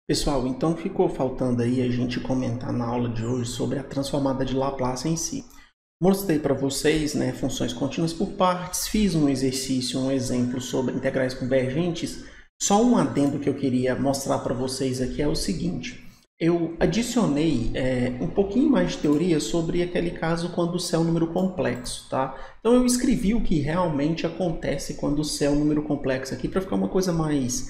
Pessoal, então ficou faltando aí a gente comentar na aula de hoje sobre a transformada de Laplace em si. Mostrei para vocês, funções contínuas por partes, fiz um exercício, um exemplo sobre integrais convergentes. Só um adendo que eu queria mostrar para vocês aqui é o seguinte. Eu adicionei um pouquinho mais de teoria sobre aquele caso quando o C é um número complexo, tá? Então eu escrevi o que realmente acontece quando o C é um número complexo aqui para ficar uma coisa mais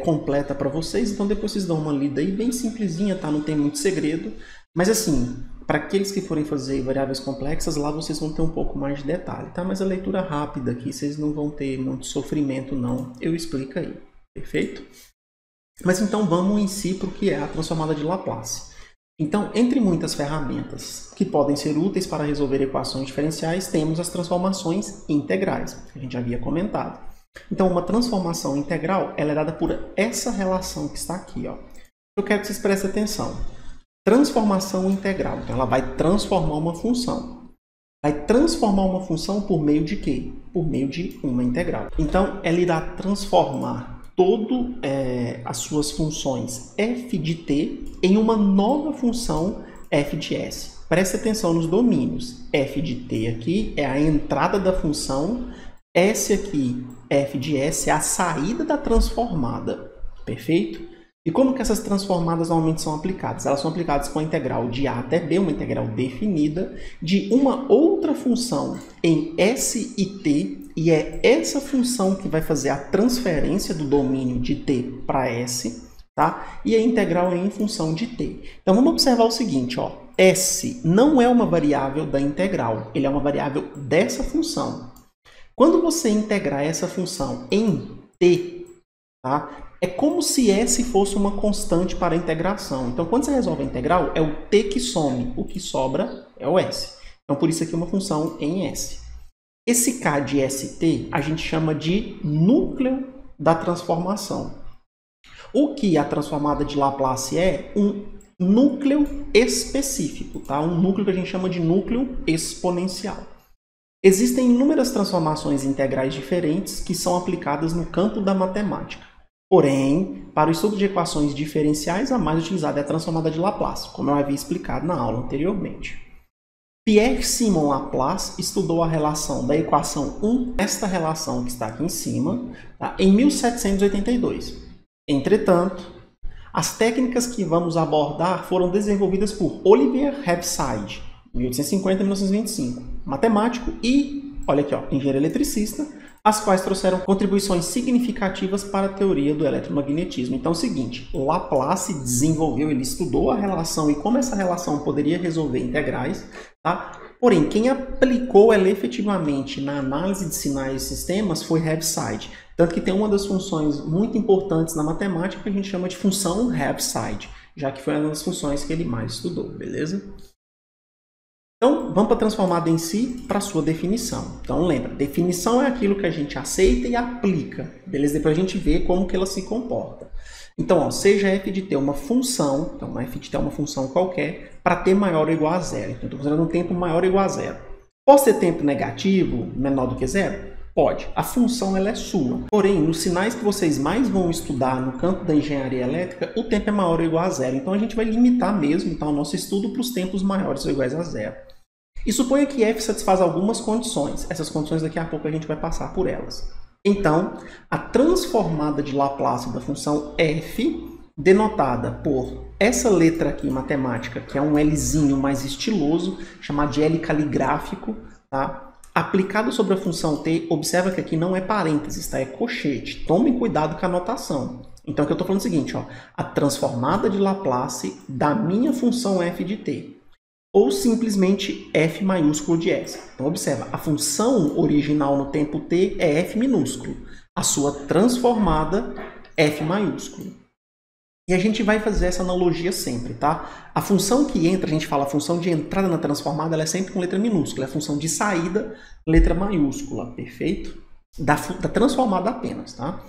completa para vocês. Então depois vocês dão uma lida aí bem simplesinha, tá? Não tem muito segredo. Mas assim, para aqueles que forem fazer variáveis complexas, lá vocês vão ter um pouco mais de detalhe, tá? Mas a leitura rápida aqui, vocês não vão ter muito sofrimento não. Eu explico aí, perfeito? Mas então vamos em si para o que é a transformada de Laplace. Então, entre muitas ferramentas que podem ser úteis para resolver equações diferenciais, temos as transformações integrais, que a gente havia comentado. Então, uma transformação integral ela é dada por essa relação que está aqui. Ó. Eu quero que vocês prestem atenção. Transformação integral. Então, ela vai transformar uma função. Vai transformar uma função por meio de quê? Por meio de uma integral. Então, ela irá transformar todas as suas funções f de t em uma nova função f de s. Preste atenção nos domínios. F de t aqui é a entrada da função, s aqui, f de s, é a saída da transformada. Perfeito? E como que essas transformadas normalmente são aplicadas? Elas são aplicadas com a integral de a até b, uma integral definida, de uma outra função em s e t, e é essa função que vai fazer a transferência do domínio de t para s, tá? E a integral é em função de t. Então vamos observar o seguinte, ó. S não é uma variável da integral, ele é uma variável dessa função. Quando você integrar essa função em t, tá? É como se S fosse uma constante para a integração. Então, quando você resolve a integral, é o t que some. O que sobra é o S. Então, por isso aqui é uma função em S. Esse K de ST a gente chama de núcleo da transformação. O que a transformada de Laplace é? Um núcleo específico, tá? Um núcleo que a gente chama de núcleo exponencial. Existem inúmeras transformações integrais diferentes que são aplicadas no campo da matemática. Porém, para o estudo de equações diferenciais, a mais utilizada é a transformada de Laplace, como eu havia explicado na aula anteriormente. Pierre-Simon Laplace estudou a relação da equação 1, esta relação que está aqui em cima, tá, em 1782. Entretanto, as técnicas que vamos abordar foram desenvolvidas por Olivier Hebside, 1850 e 1925, matemático e, olha aqui, ó, engenheiro eletricista, as quais trouxeram contribuições significativas para a teoria do eletromagnetismo. Então é o seguinte, Laplace desenvolveu, ele estudou a relação e como essa relação poderia resolver integrais, tá? Porém, quem aplicou ela efetivamente na análise de sinais e sistemas foi Hebside. Tanto que tem uma das funções muito importantes na matemática que a gente chama de função Hebside, já que foi uma das funções que ele mais estudou, beleza? Então, vamos para a transformada em si, para a sua definição. Então, lembra, definição é aquilo que a gente aceita e aplica, beleza? Depois a gente vê como que ela se comporta. Então, ó, seja f de t uma função, então f de t é uma função qualquer, para t maior ou igual a zero. Então, estou considerando um tempo maior ou igual a zero. Pode ser tempo negativo, menor do que zero? Pode. A função ela é sua. Porém, nos sinais que vocês mais vão estudar no campo da engenharia elétrica, o tempo é maior ou igual a zero. Então, a gente vai limitar mesmo o nosso estudo para os tempos maiores ou iguais a zero. E suponha que f satisfaz algumas condições. Essas condições daqui a pouco a gente vai passar por elas. Então, a transformada de Laplace da função f, denotada por essa letra aqui em matemática, que é um Lzinho mais estiloso, chamado de L caligráfico, tá? Aplicado sobre a função t, observa que aqui não é parênteses, tá? É colchete. Tomem cuidado com a anotação. Então, o que eu estou falando é o seguinte, ó, a transformada de Laplace da minha função f de t. Ou simplesmente f maiúsculo de s. Então, observa, a função original no tempo t é f minúsculo. A sua transformada, f maiúsculo. E a gente vai fazer essa analogia sempre, tá? A função que entra, a gente fala a função de entrada na transformada, ela é sempre com letra minúscula. A função de saída, letra maiúscula, perfeito? Da transformada apenas, tá?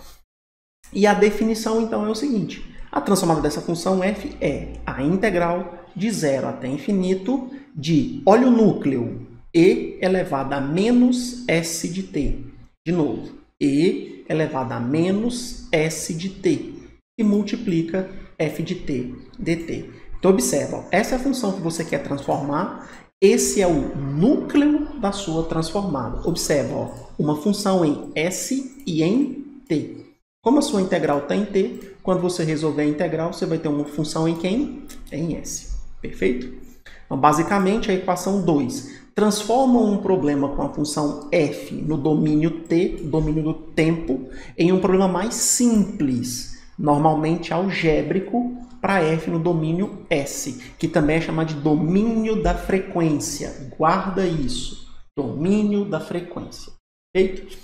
E a definição, então, é o seguinte. A transformada dessa função f é a integral de 0 até infinito de, olha o núcleo, e elevado a menos s de t. De novo, e elevado a menos s de t. E multiplica f de t dt. Então observa, essa é a função que você quer transformar, esse é o núcleo da sua transformada. Observa, ó, uma função em s e em t. Como a sua integral está em t, quando você resolver a integral, você vai ter uma função em quem? Em s. Perfeito? Então, basicamente, a equação 2 transforma um problema com a função f no domínio t, domínio do tempo, em um problema mais simples, normalmente algébrico, para f no domínio s, que também é chamado de domínio da frequência. Guarda isso. Domínio da frequência. Perfeito?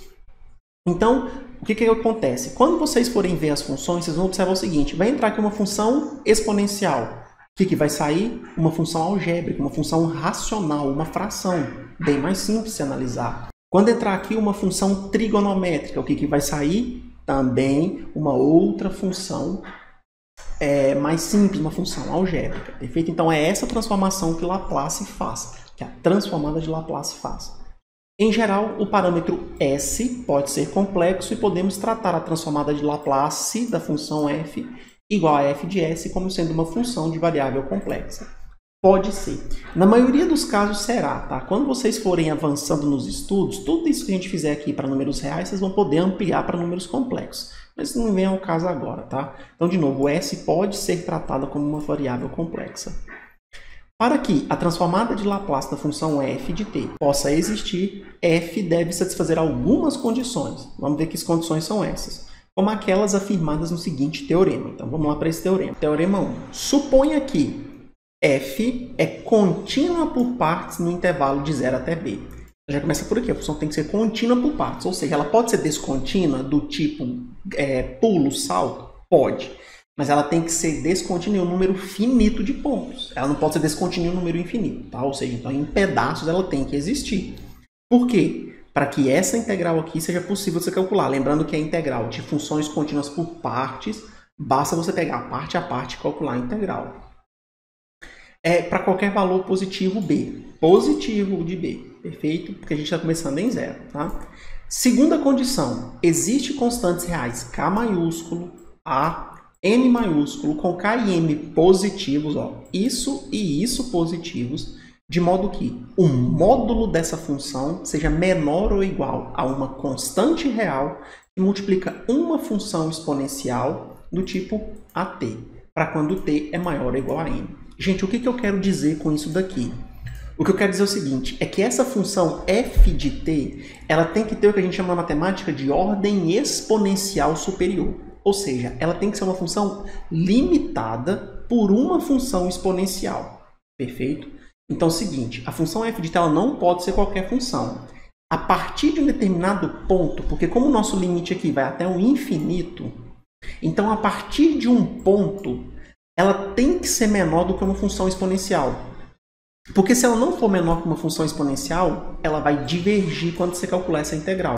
Então, o que acontece? Quando vocês forem ver as funções, vocês vão observar o seguinte. Vai entrar aqui uma função exponencial. O que vai sair? Uma função algébrica, uma função racional, uma fração. Bem mais simples de analisar. Quando entrar aqui uma função trigonométrica, o que vai sair? Também uma outra função mais simples, uma função algébrica. Perfeito? Então, é essa transformação que Laplace faz, que a transformada de Laplace faz. Em geral, o parâmetro S pode ser complexo e podemos tratar a transformada de Laplace da função f igual a f de s como sendo uma função de variável complexa. Pode ser. Na maioria dos casos será, tá? Quando vocês forem avançando nos estudos, tudo isso que a gente fizer aqui para números reais, vocês vão poder ampliar para números complexos. Mas não vem ao caso agora, tá? Então, de novo, o S pode ser tratada como uma variável complexa. Para que a transformada de Laplace da função f de t possa existir, f deve satisfazer algumas condições. Vamos ver que condições são essas. Como aquelas afirmadas no seguinte teorema. Então, vamos lá para esse teorema. Teorema 1. Suponha que f é contínua por partes no intervalo de 0 até b. Já começa por aqui, a função tem que ser contínua por partes, ou seja, ela pode ser descontínua do tipo pulo, salto? Pode, mas ela tem que ser descontínua em um número finito de pontos. Ela não pode ser descontínua em um número infinito, tá? Ou seja, então em pedaços ela tem que existir. Por quê? Para que essa integral aqui seja possível de você calcular. Lembrando que a integral de funções contínuas por partes, basta você pegar parte a parte e calcular a integral. Para qualquer valor positivo b. Positivo de b. Perfeito? Porque a gente está começando em 0. Tá? Segunda condição. Existe constantes reais K maiúsculo, A, M maiúsculo, com K e M positivos, ó, isso e isso positivos, de modo que o módulo dessa função seja menor ou igual a uma constante real que multiplica uma função exponencial do tipo AT, para quando t é maior ou igual a m. Gente, o que eu quero dizer com isso daqui? O que eu quero dizer é o seguinte, é que essa função f de t, ela tem que ter o que a gente chama na matemática de ordem exponencial superior. Ou seja, ela tem que ser uma função limitada por uma função exponencial. Perfeito? Então é o seguinte, a função f de t ela não pode ser qualquer função. A partir de um determinado ponto, porque como o nosso limite aqui vai até o infinito, então a partir de um ponto, ela tem que ser menor do que uma função exponencial. Porque se ela não for menor que uma função exponencial, ela vai divergir quando você calcular essa integral.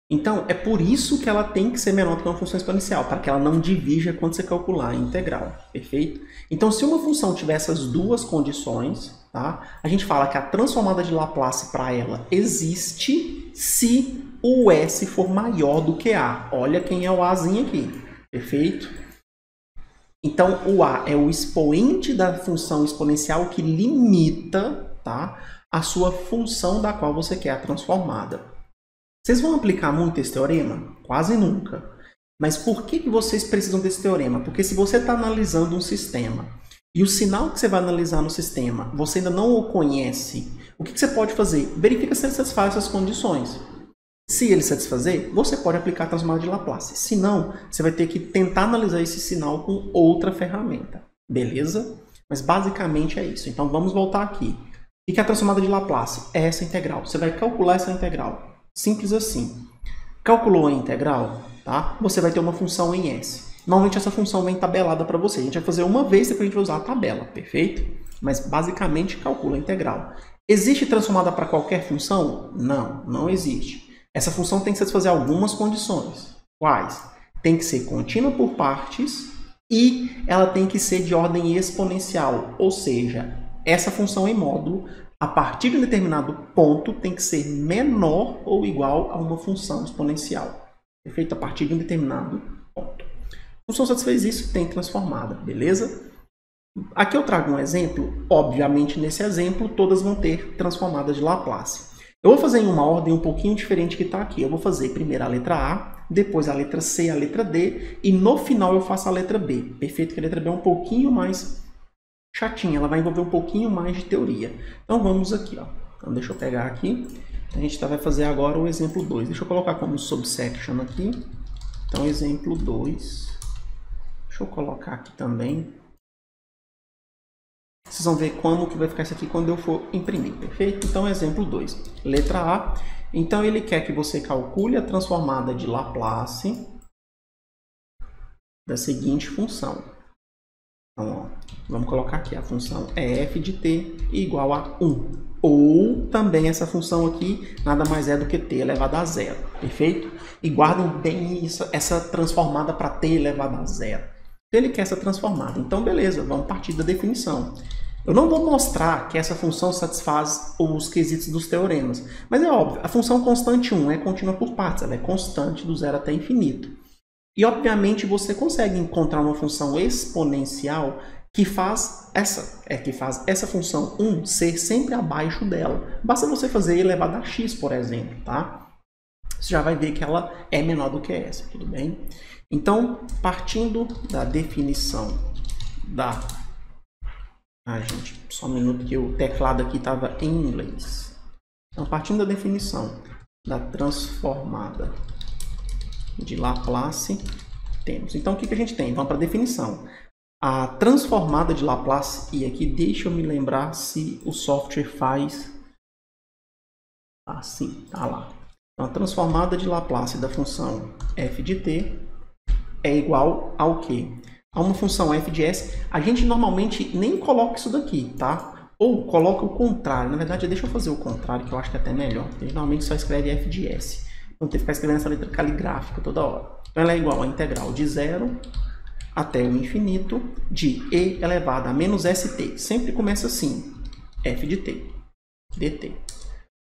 Então, é por isso que ela tem que ser menor do que uma função exponencial, para que ela não divirja quando você calcular a integral. Perfeito? Então, se uma função tiver essas duas condições, tá? A gente fala que a transformada de Laplace para ela existe se o S for maior do que A. Olha quem é o Azinho aqui. Perfeito? Então, o A é o expoente da função exponencial que limita, tá, a sua função da qual você quer a transformada. Vocês vão aplicar muito esse teorema? Quase nunca. Mas por que vocês precisam desse teorema? Porque se você está analisando um sistema e o sinal que você vai analisar no sistema, você ainda não o conhece, o que você pode fazer? Verifica se ele satisfaz essas condições. Se ele satisfazer, você pode aplicar a transformada de Laplace. Se não, você vai ter que tentar analisar esse sinal com outra ferramenta. Beleza? Mas basicamente é isso. Então vamos voltar aqui. O que é a transformada de Laplace? É essa integral. Você vai calcular essa integral. Simples assim. Calculou a integral, tá? Você vai ter uma função em S. Normalmente essa função vem tabelada para você. A gente vai fazer uma vez, depois a gente vai usar a tabela, perfeito? Mas basicamente calcula a integral. Existe transformada para qualquer função? Não, não existe. Essa função tem que satisfazer algumas condições. Quais? Tem que ser contínua por partes e ela tem que ser de ordem exponencial. Ou seja, essa função em módulo, a partir de um determinado ponto, tem que ser menor ou igual a uma função exponencial. Perfeito? A partir de um determinado ponto. função satisfez isso, tem transformada, beleza? Aqui eu trago um exemplo. Obviamente, nesse exemplo, todas vão ter transformada de Laplace. Eu vou fazer em uma ordem um pouquinho diferente que está aqui. Eu vou fazer primeiro a letra A, depois a letra C, a letra D, e no final eu faço a letra B. Perfeito? Que a letra B é um pouquinho mais chatinha, ela vai envolver um pouquinho mais de teoria. Então vamos aqui, ó. Então deixa eu pegar aqui. A gente vai fazer agora o exemplo 2. Deixa eu colocar como subsection aqui. Então exemplo 2. Deixa eu colocar aqui também. Vocês vão ver como que vai ficar isso aqui quando eu for imprimir, perfeito? Então, exemplo 2. Letra A. Então, ele quer que você calcule a transformada de Laplace da seguinte função. Então, ó, vamos colocar aqui, a função é f de t igual a 1. Ou também essa função aqui nada mais é do que t elevado a 0, perfeito? E guardem bem isso, essa transformada para t elevado a 0. Ele quer essa transformada. Então, beleza, vamos partir da definição. Eu não vou mostrar que essa função satisfaz os quesitos dos teoremas. Mas é óbvio, a função constante 1 é contínua por partes. Ela é constante do zero até infinito. E, obviamente, você consegue encontrar uma função exponencial que faz essa função 1 ser sempre abaixo dela. Basta você fazer e elevado a x, por exemplo, tá? Você já vai ver que ela é menor do que essa, tudo bem? Então, partindo da definição da... gente, só um minuto que o teclado aqui estava em inglês. Então, partindo da definição da transformada de Laplace, temos. Então, o que a gente tem? Vamos para a definição. A transformada de Laplace, e aqui deixa eu me lembrar se o software faz assim, tá lá. Então, a transformada de Laplace da função f de t é igual ao quê? A uma função f de s. A gente normalmente nem coloca isso daqui, tá? Ou coloca o contrário. Na verdade, deixa eu fazer o contrário, que eu acho que é até melhor. A gente normalmente só escreve f de s. Não tem que ficar escrevendo essa letra caligráfica toda hora. Então, ela é igual a integral de 0 até o infinito de e elevado a menos st. Sempre começa assim, f de t, dt.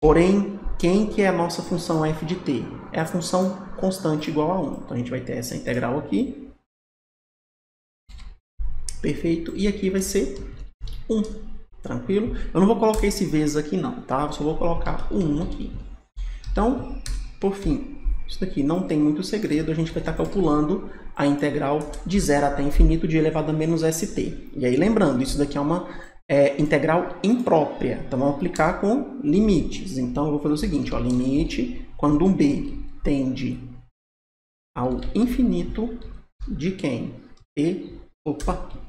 Porém, quem que é a nossa função f de t? É a função constante igual a 1. Então, a gente vai ter essa integral aqui. Perfeito. E aqui vai ser 1. Tranquilo? Eu não vou colocar esse vezes aqui não, tá? Eu só vou colocar o 1 aqui. Então, por fim, isso daqui não tem muito segredo. A gente vai estar calculando a integral de 0 até infinito de elevado a menos st. E aí, lembrando, isso daqui é uma integral imprópria. Então, vamos aplicar com limites. Então, eu vou fazer o seguinte, ó, limite quando um b tende ao infinito de quem?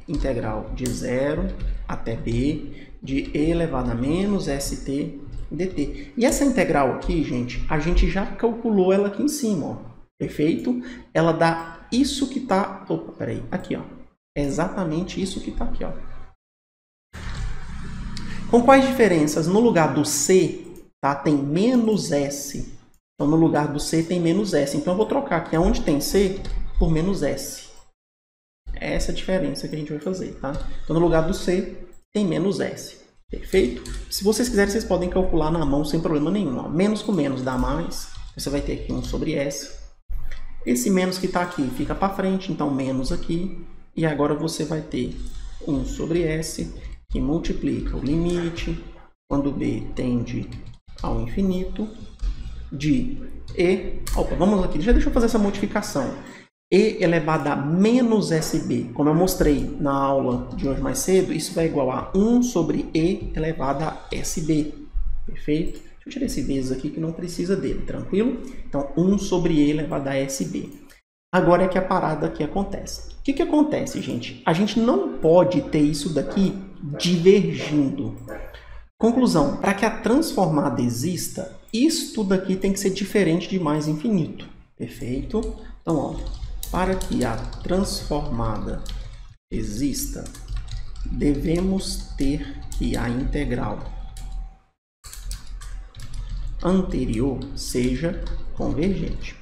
Integral de 0 até b de e elevado a menos st dt. E essa integral aqui, gente, a gente já calculou ela aqui em cima, ó. Perfeito? Ela dá isso que está... Opa, peraí. Aqui, ó. É exatamente isso que está aqui, ó. Com quais diferenças? No lugar do c, tá, tem menos s. Então, no lugar do c tem menos s. Então, eu vou trocar aqui onde tem c por menos s. É essa a diferença que a gente vai fazer, tá? Então, no lugar do c tem menos s. Perfeito? Se vocês quiserem, vocês podem calcular na mão sem problema nenhum. Ó. Menos com menos dá mais. Você vai ter aqui 1 sobre s. Esse menos que está aqui fica para frente, então menos aqui. E agora você vai ter 1 sobre s, que multiplica o limite, quando b tende ao infinito, de e... Opa, vamos aqui, deixa eu fazer essa modificação. E elevado a menos sb, como eu mostrei na aula de hoje mais cedo, isso vai igual a 1 sobre e elevado a sb. Perfeito? Deixa eu tirar esse vezes aqui que não precisa dele, tranquilo? Então, 1 sobre e elevado a sb. Agora é que a parada aqui acontece. O que acontece, gente? A gente não pode ter isso daqui divergindo. Conclusão, para que a transformada exista, isso daqui tem que ser diferente de mais infinito. Perfeito? Então, ó, para que a transformada exista, devemos ter que a integral anterior seja convergente.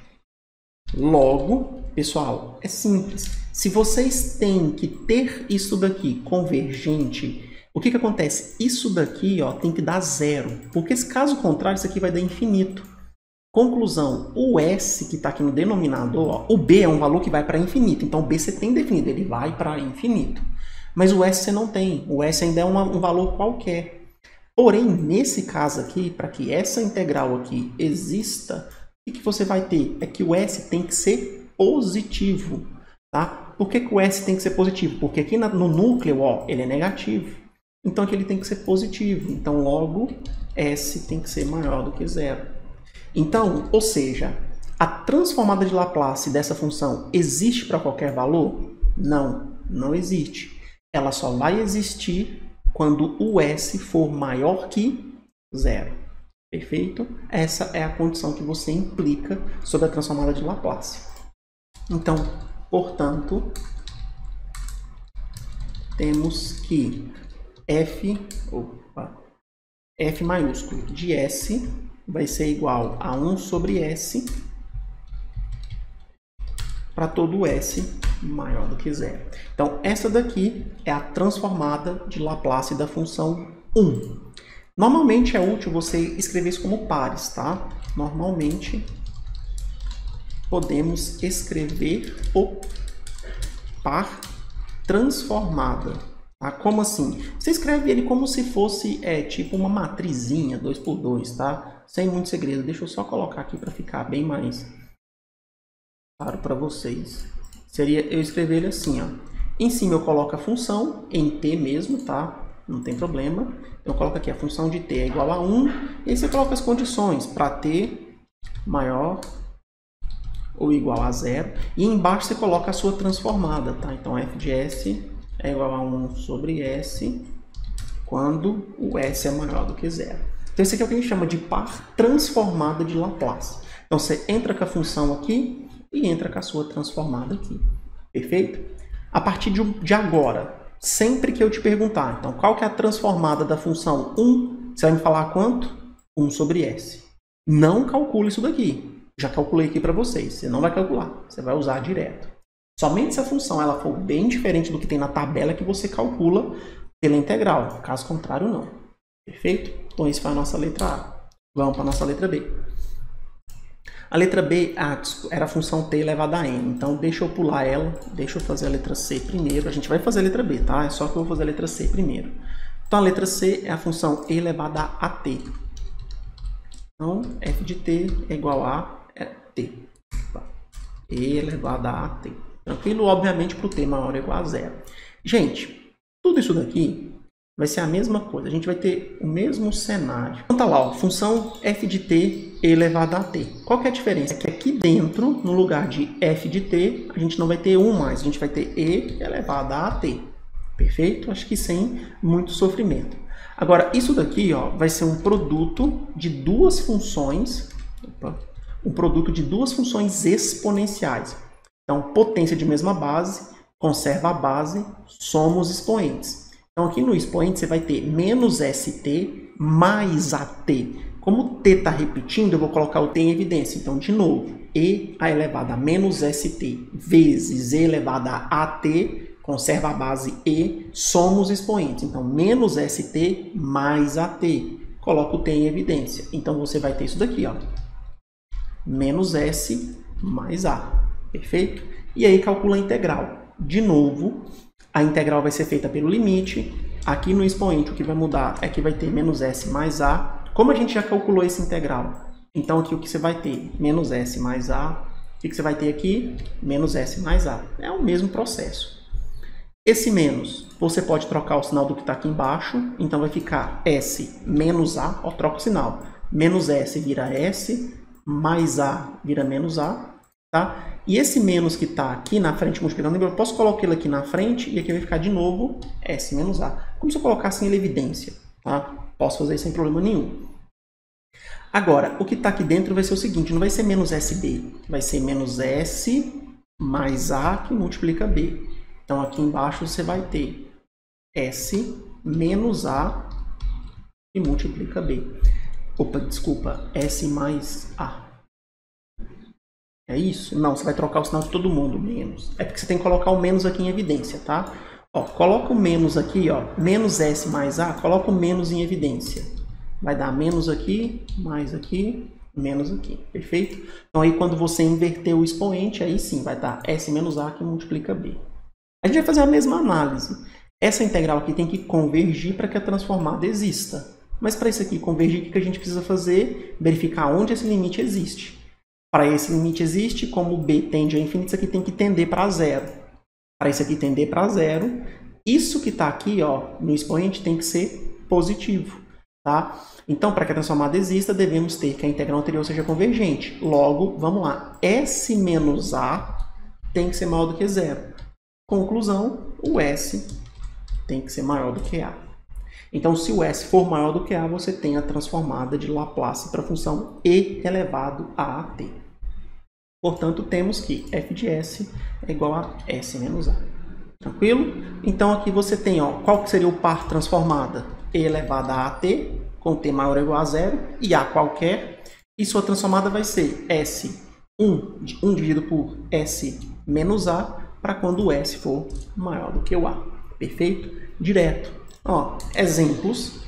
Logo, pessoal, é simples. Se vocês têm que ter isso daqui convergente, o que acontece? Isso daqui, ó, tem que dar 0. Porque se caso contrário, isso aqui vai dar infinito. Conclusão, o S que está aqui no denominador, ó, o B é um valor que vai para infinito, então o B você tem definido, ele vai para infinito. Mas o S você não tem, o S ainda é um valor qualquer. Porém, nesse caso aqui, para que essa integral aqui exista, o que você vai ter? É que o S tem que ser positivo. Tá? Por que o S tem que ser positivo? Porque aqui no núcleo, ó, ele é negativo. Então aqui ele tem que ser positivo. Então logo S tem que ser maior do que zero. Então, ou seja, a transformada de Laplace dessa função existe para qualquer valor? Não, não existe. Ela só vai existir quando o S for maior que zero. Perfeito? Essa é a condição que você implica sobre a transformada de Laplace. Então, portanto, temos que f maiúsculo de S vai ser igual a 1 sobre S para todo S maior do que zero. Então, essa daqui é a transformada de Laplace da função 1. Normalmente é útil você escrever isso como pares, tá? Normalmente podemos escrever o par transformada. Tá? Como assim? Você escreve ele como se fosse tipo uma matrizinha 2×2, tá? Sem muito segredo. Deixa eu só colocar aqui para ficar bem mais claro para vocês. Seria eu escrever ele assim, ó. Em cima eu coloco a função em t mesmo, tá? Não tem problema. Eu coloco aqui a função de t é igual a 1. E aí você coloca as condições para t maior ou igual a zero. E embaixo você coloca a sua transformada, tá? Então f de s é igual a 1 sobre s quando o s é maior do que zero. Então esse aqui é o que a gente chama de par transformada de Laplace. Então você entra com a função aqui e entra com a sua transformada aqui. Perfeito? A partir de agora, sempre que eu te perguntar, então qual que é a transformada da função 1, você vai me falar quanto? 1 sobre s. Não calcule isso daqui. Já calculei aqui para vocês. Você não vai calcular. Você vai usar direto. Somente se a função ela for bem diferente do que tem na tabela que você calcula pela integral. Caso contrário, não. Perfeito? Então, essa foi a nossa letra A. Vamos para a nossa letra B. A letra B era a função t elevada a n. Então, deixa eu pular ela. Deixa eu fazer a letra C primeiro. A gente vai fazer a letra B, tá? É só que eu vou fazer a letra C primeiro. Então, a letra C é a função e elevada a t. Então, f de t é igual a t. E elevada a t. Tranquilo? Obviamente, para o t maior ou igual a zero. Gente, tudo isso daqui vai ser a mesma coisa. A gente vai ter o mesmo cenário. Então, tá lá, ó, função f de t elevada a t. Qual que é a diferença? É que aqui dentro, no lugar de f de t, a gente não vai ter 1 mais. A gente vai ter e elevada a t. Perfeito? Acho que sem muito sofrimento. Agora, isso daqui ó, vai ser um produto de duas funções. Um produto de duas funções exponenciais. Então, potência de mesma base, conserva a base, soma os expoentes. Então, aqui no expoente você vai ter menos st mais at. Como o t está repetindo, eu vou colocar o t em evidência. Então, de novo, e a elevada a menos st vezes e elevada a at, conserva a base e, soma os expoentes. Então, menos st mais at. Coloca o t em evidência. Então, você vai ter isso daqui, ó. Menos s mais a. Perfeito? E aí calcula a integral. De novo, a integral vai ser feita pelo limite. Aqui no expoente o que vai mudar é que vai ter menos s mais a. Como a gente já calculou essa integral, então aqui o que você vai ter? Menos s mais a. O que você vai ter aqui? Menos s mais a. É o mesmo processo. Esse menos, você pode trocar o sinal do que está aqui embaixo. Então vai ficar s menos a. Ó, troca o sinal. Menos s vira s, mais a vira menos a. Tá? E esse menos que está aqui na frente multiplicando, eu posso colocar ele aqui na frente e aqui vai ficar de novo S menos A. Como se eu colocasse em evidência. Tá? Posso fazer isso sem problema nenhum. Agora, o que está aqui dentro vai ser o seguinte, não vai ser menos SB, vai ser menos S mais A que multiplica B. Então aqui embaixo você vai ter S menos A que multiplica B. Opa, desculpa, S mais A. É isso? Não, você vai trocar o sinal de todo mundo, menos. É porque você tem que colocar o menos aqui em evidência, tá? Ó, coloca o menos aqui, ó, menos S mais A, coloca o menos em evidência. Vai dar menos aqui, menos aqui, perfeito? Então aí quando você inverter o expoente, aí sim vai dar S menos A que multiplica B. A gente vai fazer a mesma análise. Essa integral aqui tem que convergir para que a transformada exista. Mas para isso aqui convergir, o que a gente precisa fazer? Verificar onde esse limite existe. Para esse limite existe, como B tende a infinito, isso aqui tem que tender para zero. Para isso aqui tender para zero, isso que está aqui ó, no expoente tem que ser positivo. Tá? Então, para que a transformada exista, devemos ter que a integral anterior seja convergente. Logo, vamos lá, S menos A tem que ser maior do que zero. Conclusão, o S tem que ser maior do que A. Então, se o S for maior do que A, você tem a transformada de Laplace para a função e elevado a AT. Portanto, temos que f de S é igual a S menos A. Tranquilo? Então, aqui você tem, ó, qual que seria o par transformada? E elevado a AT, com T maior ou igual a zero, e A qualquer. E sua transformada vai ser S 1 dividido por S menos A, para quando o S for maior do que o A. Perfeito? Direto. Ó, exemplos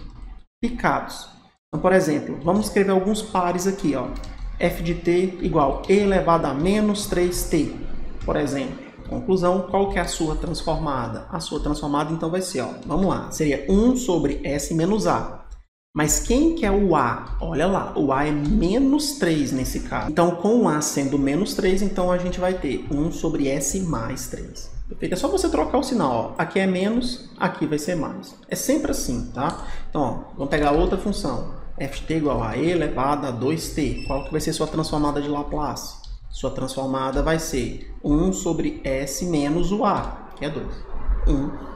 picados. Então, por exemplo, vamos escrever alguns pares aqui. Ó. F de t igual e elevado a menos 3t. Por exemplo, conclusão, qual que é a sua transformada? A sua transformada, então, vai ser, ó, vamos lá, seria 1 sobre S menos A. Mas quem que é o A? Olha lá, o A é menos 3 nesse caso. Então, com o A sendo menos 3, então a gente vai ter 1 sobre S mais 3. Perfeito? É só você trocar o sinal. Ó. Aqui é menos, aqui vai ser mais. É sempre assim, tá? Então, ó, vamos pegar outra função. f de t igual a e elevado a 2t. Qual que vai ser sua transformada de Laplace? Sua transformada vai ser 1 sobre S menos o A, que é 2. 1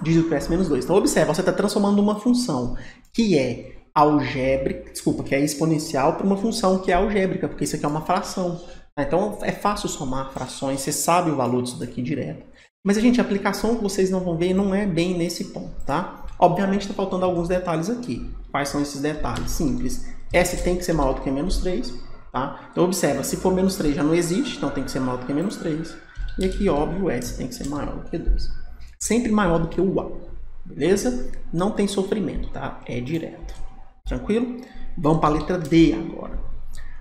dividido por S menos 2. Então, observa, você está transformando uma função que é algébrica, desculpa, que é exponencial para uma função que é algébrica, porque isso aqui é uma fração. Então, é fácil somar frações, você sabe o valor disso daqui direto. Mas, gente, a aplicação que vocês não vão ver não é bem nesse ponto, tá? Obviamente, está faltando alguns detalhes aqui. Quais são esses detalhes? Simples. S tem que ser maior do que menos 3, tá? Então, observa, se for menos 3 já não existe, então tem que ser maior do que menos 3. E aqui, óbvio, S tem que ser maior do que 2. Sempre maior do que o A, beleza? Não tem sofrimento, tá? É direto. Tranquilo? Vamos para a letra D agora.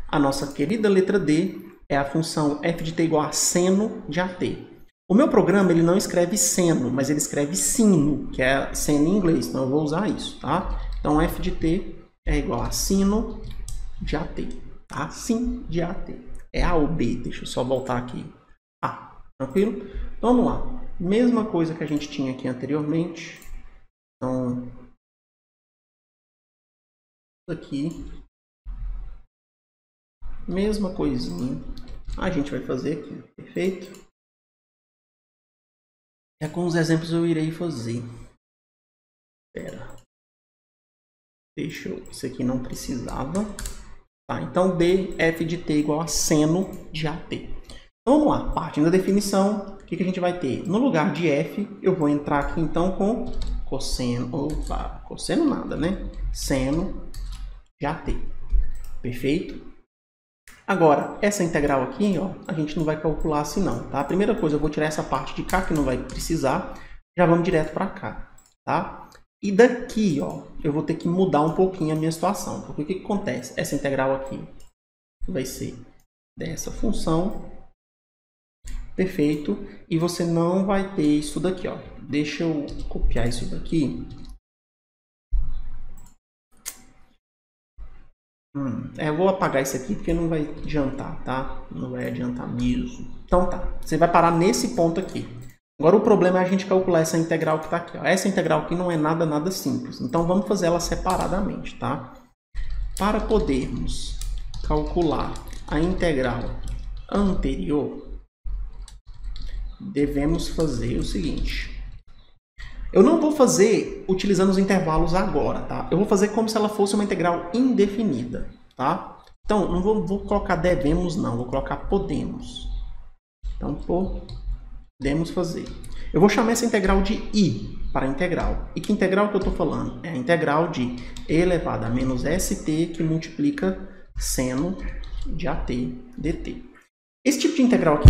A nossa querida letra D é a função f de t igual a seno de AT. O meu programa ele não escreve seno, mas ele escreve sino, que é seno em inglês, então eu vou usar isso, tá? Então f de t é igual a sino de AT, tá? Sin de AT. É A ou B, deixa eu só voltar aqui. A, tranquilo? Então vamos lá. Mesma coisa que a gente tinha aqui anteriormente. Então, aqui. Mesma coisinha. A gente vai fazer aqui, perfeito? É com os exemplos eu irei fazer. Espera. Deixa eu... Isso aqui não precisava. Tá, então D, f de t igual a seno de AT. Então vamos lá, partindo da definição, o que a gente vai ter? No lugar de f, eu vou entrar aqui então com cosseno, opa, cosseno nada, né? Seno de AT. Perfeito? Agora, essa integral aqui, ó, a gente não vai calcular assim não, tá? A primeira coisa, eu vou tirar essa parte de cá, que não vai precisar, já vamos direto para cá, tá? E daqui, ó, eu vou ter que mudar um pouquinho a minha situação, porque o que acontece? Essa integral aqui vai ser dessa função, perfeito, e você não vai ter isso daqui, ó. Deixa eu copiar isso daqui. Eu vou apagar isso aqui porque não vai adiantar, tá? Não vai adiantar mesmo. Então tá, você vai parar nesse ponto aqui. Agora o problema é a gente calcular essa integral que está aqui. Ó. Essa integral aqui não é nada simples. Então vamos fazer ela separadamente, tá? Para podermos calcular a integral anterior, devemos fazer o seguinte. Eu não vou fazer utilizando os intervalos agora, tá? Eu vou fazer como se ela fosse uma integral indefinida, tá? Então, não vou colocar devemos, não. Vou colocar podemos. Então, podemos fazer. Eu vou chamar essa integral de I para integral. E que integral que eu estou falando? É a integral de e elevado a menos st que multiplica seno de AT dt. Esse tipo de integral aqui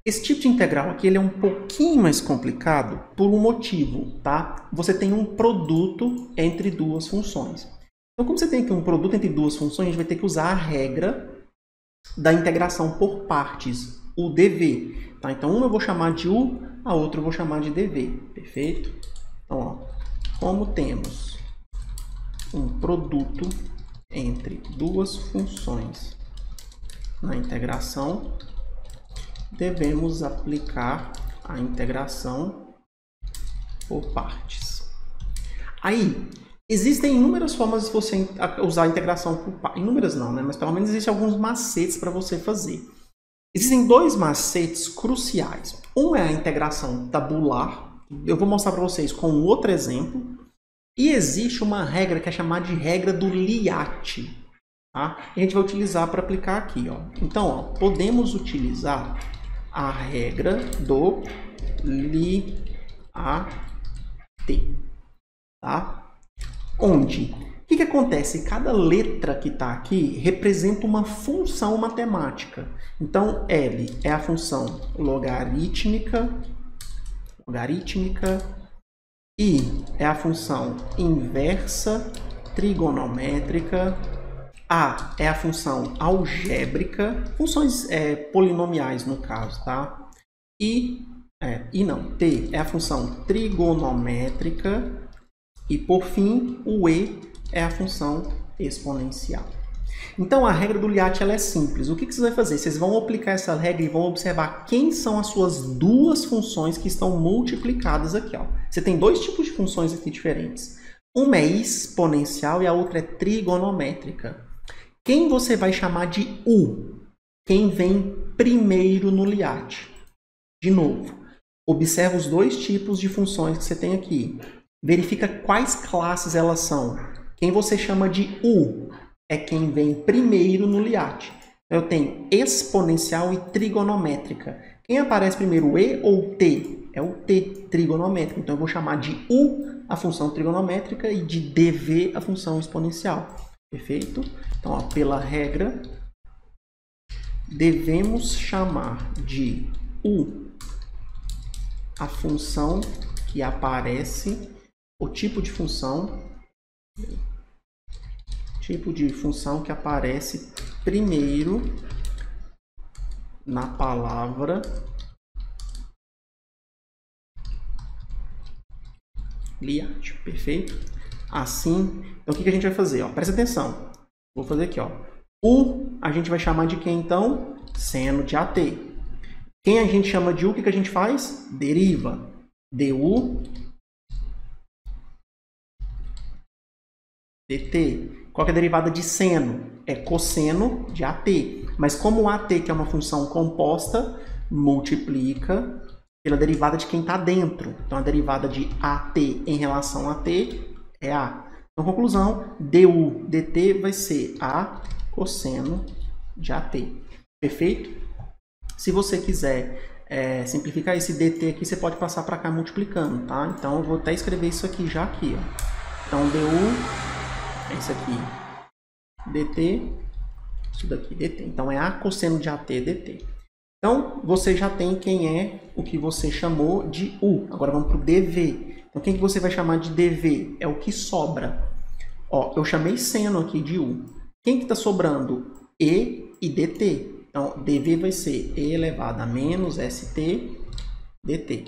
Esse tipo de integral aqui ele é um pouquinho mais complicado por um motivo, tá? Você tem um produto entre duas funções. Então, como você tem aqui um produto entre duas funções, a gente vai ter que usar a regra da integração por partes, o dv. Tá? Então, uma eu vou chamar de u, a outra eu vou chamar de dv. Perfeito? Então, ó, como temos um produto entre duas funções na integração, devemos aplicar a integração por partes. Aí, existem inúmeras formas de você usar a integração por partes. Inúmeras não, né? Mas pelo menos existem alguns macetes para você fazer. Existem dois macetes cruciais. Um é a integração tabular. Eu vou mostrar para vocês com outro exemplo. E existe uma regra que é chamada de regra do Liat. Tá? E a gente vai utilizar para aplicar aqui. Ó. Então, ó, podemos utilizar a regra do Liat. Tá? Onde? O que acontece? Cada letra que está aqui representa uma função matemática. Então, L é a função logarítmica. I é a função inversa trigonométrica. A é a função algébrica. Funções polinomiais, no caso, tá? T é a função trigonométrica. E, por fim, o E é a função exponencial. Então, a regra do Liat ela é simples. O que vocês vão fazer? Vocês vão aplicar essa regra e vão observar quem são as suas duas funções que estão multiplicadas aqui. Ó. Você tem dois tipos de funções aqui diferentes. Uma é exponencial e a outra é trigonométrica. Quem você vai chamar de U? Quem vem primeiro no Liat. De novo, observa os dois tipos de funções que você tem aqui. Verifica quais classes elas são. Quem você chama de U é quem vem primeiro no Liat. Eu tenho exponencial e trigonométrica. Quem aparece primeiro, E ou T? É o T, trigonométrico. Então, eu vou chamar de U a função trigonométrica e de dv a função exponencial. Perfeito? Então, ó, pela regra, devemos chamar de U a função que aparece, o tipo de função que aparece primeiro na palavra Liat. Perfeito? Assim, então o que a gente vai fazer? Ó, presta atenção. Vou fazer aqui. Ó. U a gente vai chamar de quem então? Seno de AT. Quem a gente chama de U, o que a gente faz? Deriva. Du dt. Qual que é a derivada de seno? É cosseno de AT. Mas como o AT, que é uma função composta, multiplica pela derivada de quem está dentro. Então, a derivada de AT em relação a T é A. Então, conclusão, du dt vai ser A cosseno de AT. Perfeito? Se você quiser simplificar esse dt aqui, você pode passar para cá multiplicando, tá? Então, eu vou até escrever isso aqui já aqui, ó. Então, du é isso aqui, dt, isso daqui, dt. Então, é A cosseno de AT dt. Então, você já tem quem é o que você chamou de U. Agora, vamos para o dv. Então, quem que você vai chamar de dv? É o que sobra. Ó, eu chamei seno aqui de U. Quem que está sobrando? E e dt. Então, dv vai ser e elevado a menos st dt.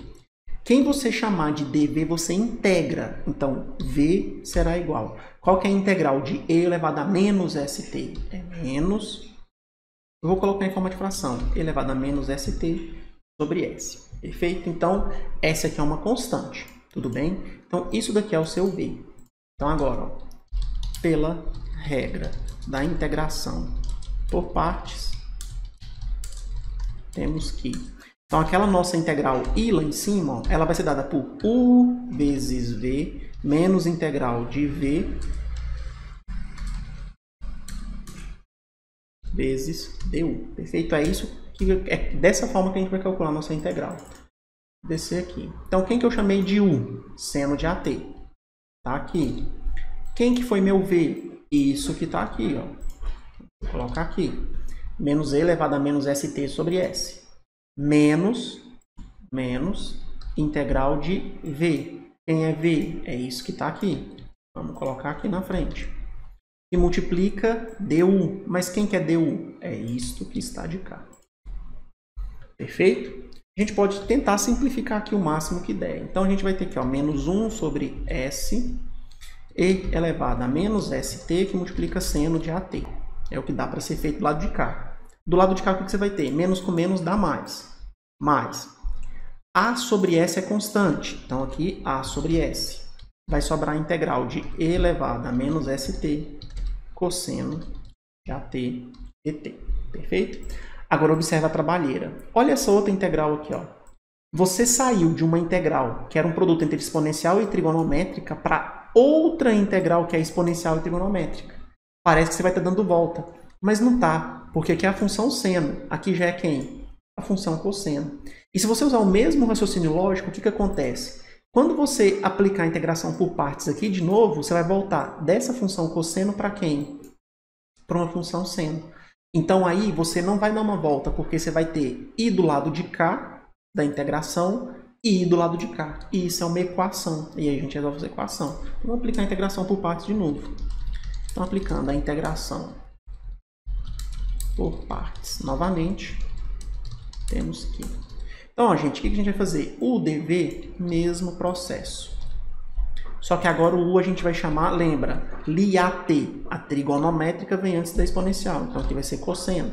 Quem você chamar de dv, você integra. Então, v será igual. Qual que é a integral de e elevado a menos st? É menos. Eu vou colocar em forma de fração. E elevado a menos st sobre s. Perfeito? Então, essa aqui é uma constante. Tudo bem? Então, isso daqui é o seu v. Então, agora, ó, pela regra da integração por partes, temos que... Então, aquela nossa integral i lá em cima, ó, ela vai ser dada por u vezes v menos integral de v vezes du. Perfeito? É isso que é dessa forma que a gente vai calcular a nossa integral. Vou descer aqui. Então, quem que eu chamei de u? Seno de AT. Tá aqui. Quem que foi meu v? Isso que tá aqui, ó. Vou colocar aqui. Menos e elevado a menos st sobre s. menos integral de v. Quem é v? É isso que está aqui. Vamos colocar aqui na frente. E multiplica du. Mas quem que é du? É isto que está de cá. Perfeito? A gente pode tentar simplificar aqui o máximo que der. Então, a gente vai ter aqui, ó, menos 1 sobre s e elevado a menos st, que multiplica seno de at. É o que dá para ser feito do lado de cá. Do lado de cá, o que você vai ter? Menos com menos dá mais. Mais. A sobre s é constante. Então, aqui, a sobre s. Vai sobrar a integral de e elevado a menos st cosseno de at dt. Perfeito? Agora, observa a trabalheira. Olha essa outra integral aqui, ó. Você saiu de uma integral que era um produto entre exponencial e trigonométrica para outra integral que é exponencial e trigonométrica. Parece que você vai estar dando volta, mas não está, porque aqui é a função seno. Aqui já é quem? A função cosseno. E se você usar o mesmo raciocínio lógico, o que acontece? Quando você aplicar a integração por partes aqui, de novo, você vai voltar dessa função cosseno para quem? Para uma função seno. Então, aí você não vai dar uma volta, porque você vai ter i do lado de cá da integração e i do lado de cá. E isso é uma equação. E aí a gente resolve essa equação. Então, vamos aplicar a integração por partes de novo. Então, aplicando a integração por partes novamente, temos que... Então, ó, gente, o que a gente vai fazer? O dv, mesmo processo. Só que agora o u a gente vai chamar, lembra, Li-at. A trigonométrica vem antes da exponencial. Então, aqui vai ser cosseno.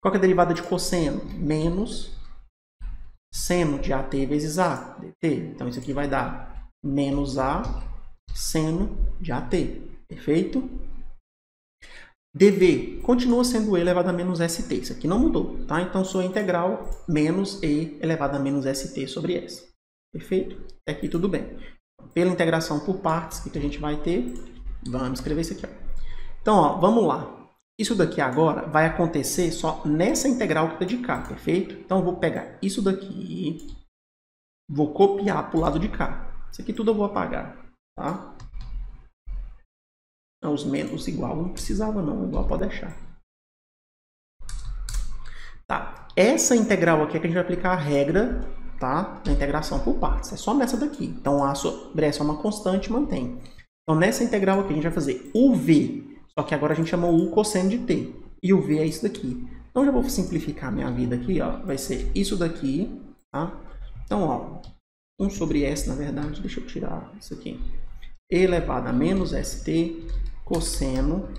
Qual que é a derivada de cosseno? Menos seno de at vezes a, dt. Então, isso aqui vai dar menos a seno de at. Perfeito? dv continua sendo e elevado a menos st. Isso aqui não mudou, tá? Então, sua integral menos e elevado a menos st sobre s. Perfeito? Até aqui tudo bem. Pela integração por partes, o que a gente vai ter? Vamos escrever isso aqui, ó. Então, ó, vamos lá. Isso daqui agora vai acontecer só nessa integral que está de cá, perfeito? Então, eu vou pegar isso daqui, vou copiar para o lado de cá. Isso aqui tudo eu vou apagar, tá? Não, os menos igual não precisava não, igual pode deixar. Tá, essa integral aqui é que a gente vai aplicar a regra, tá, da integração por partes. É só nessa daqui. Então, a sobre essa é uma constante, mantém. Então, nessa integral aqui, a gente vai fazer o v. Só que agora a gente chamou o cosseno de t. E o v é isso daqui. Então, já vou simplificar minha vida aqui, ó. Vai ser isso daqui, tá? Então, ó, 1 sobre s, na verdade, deixa eu tirar isso aqui. E elevado a menos st cosseno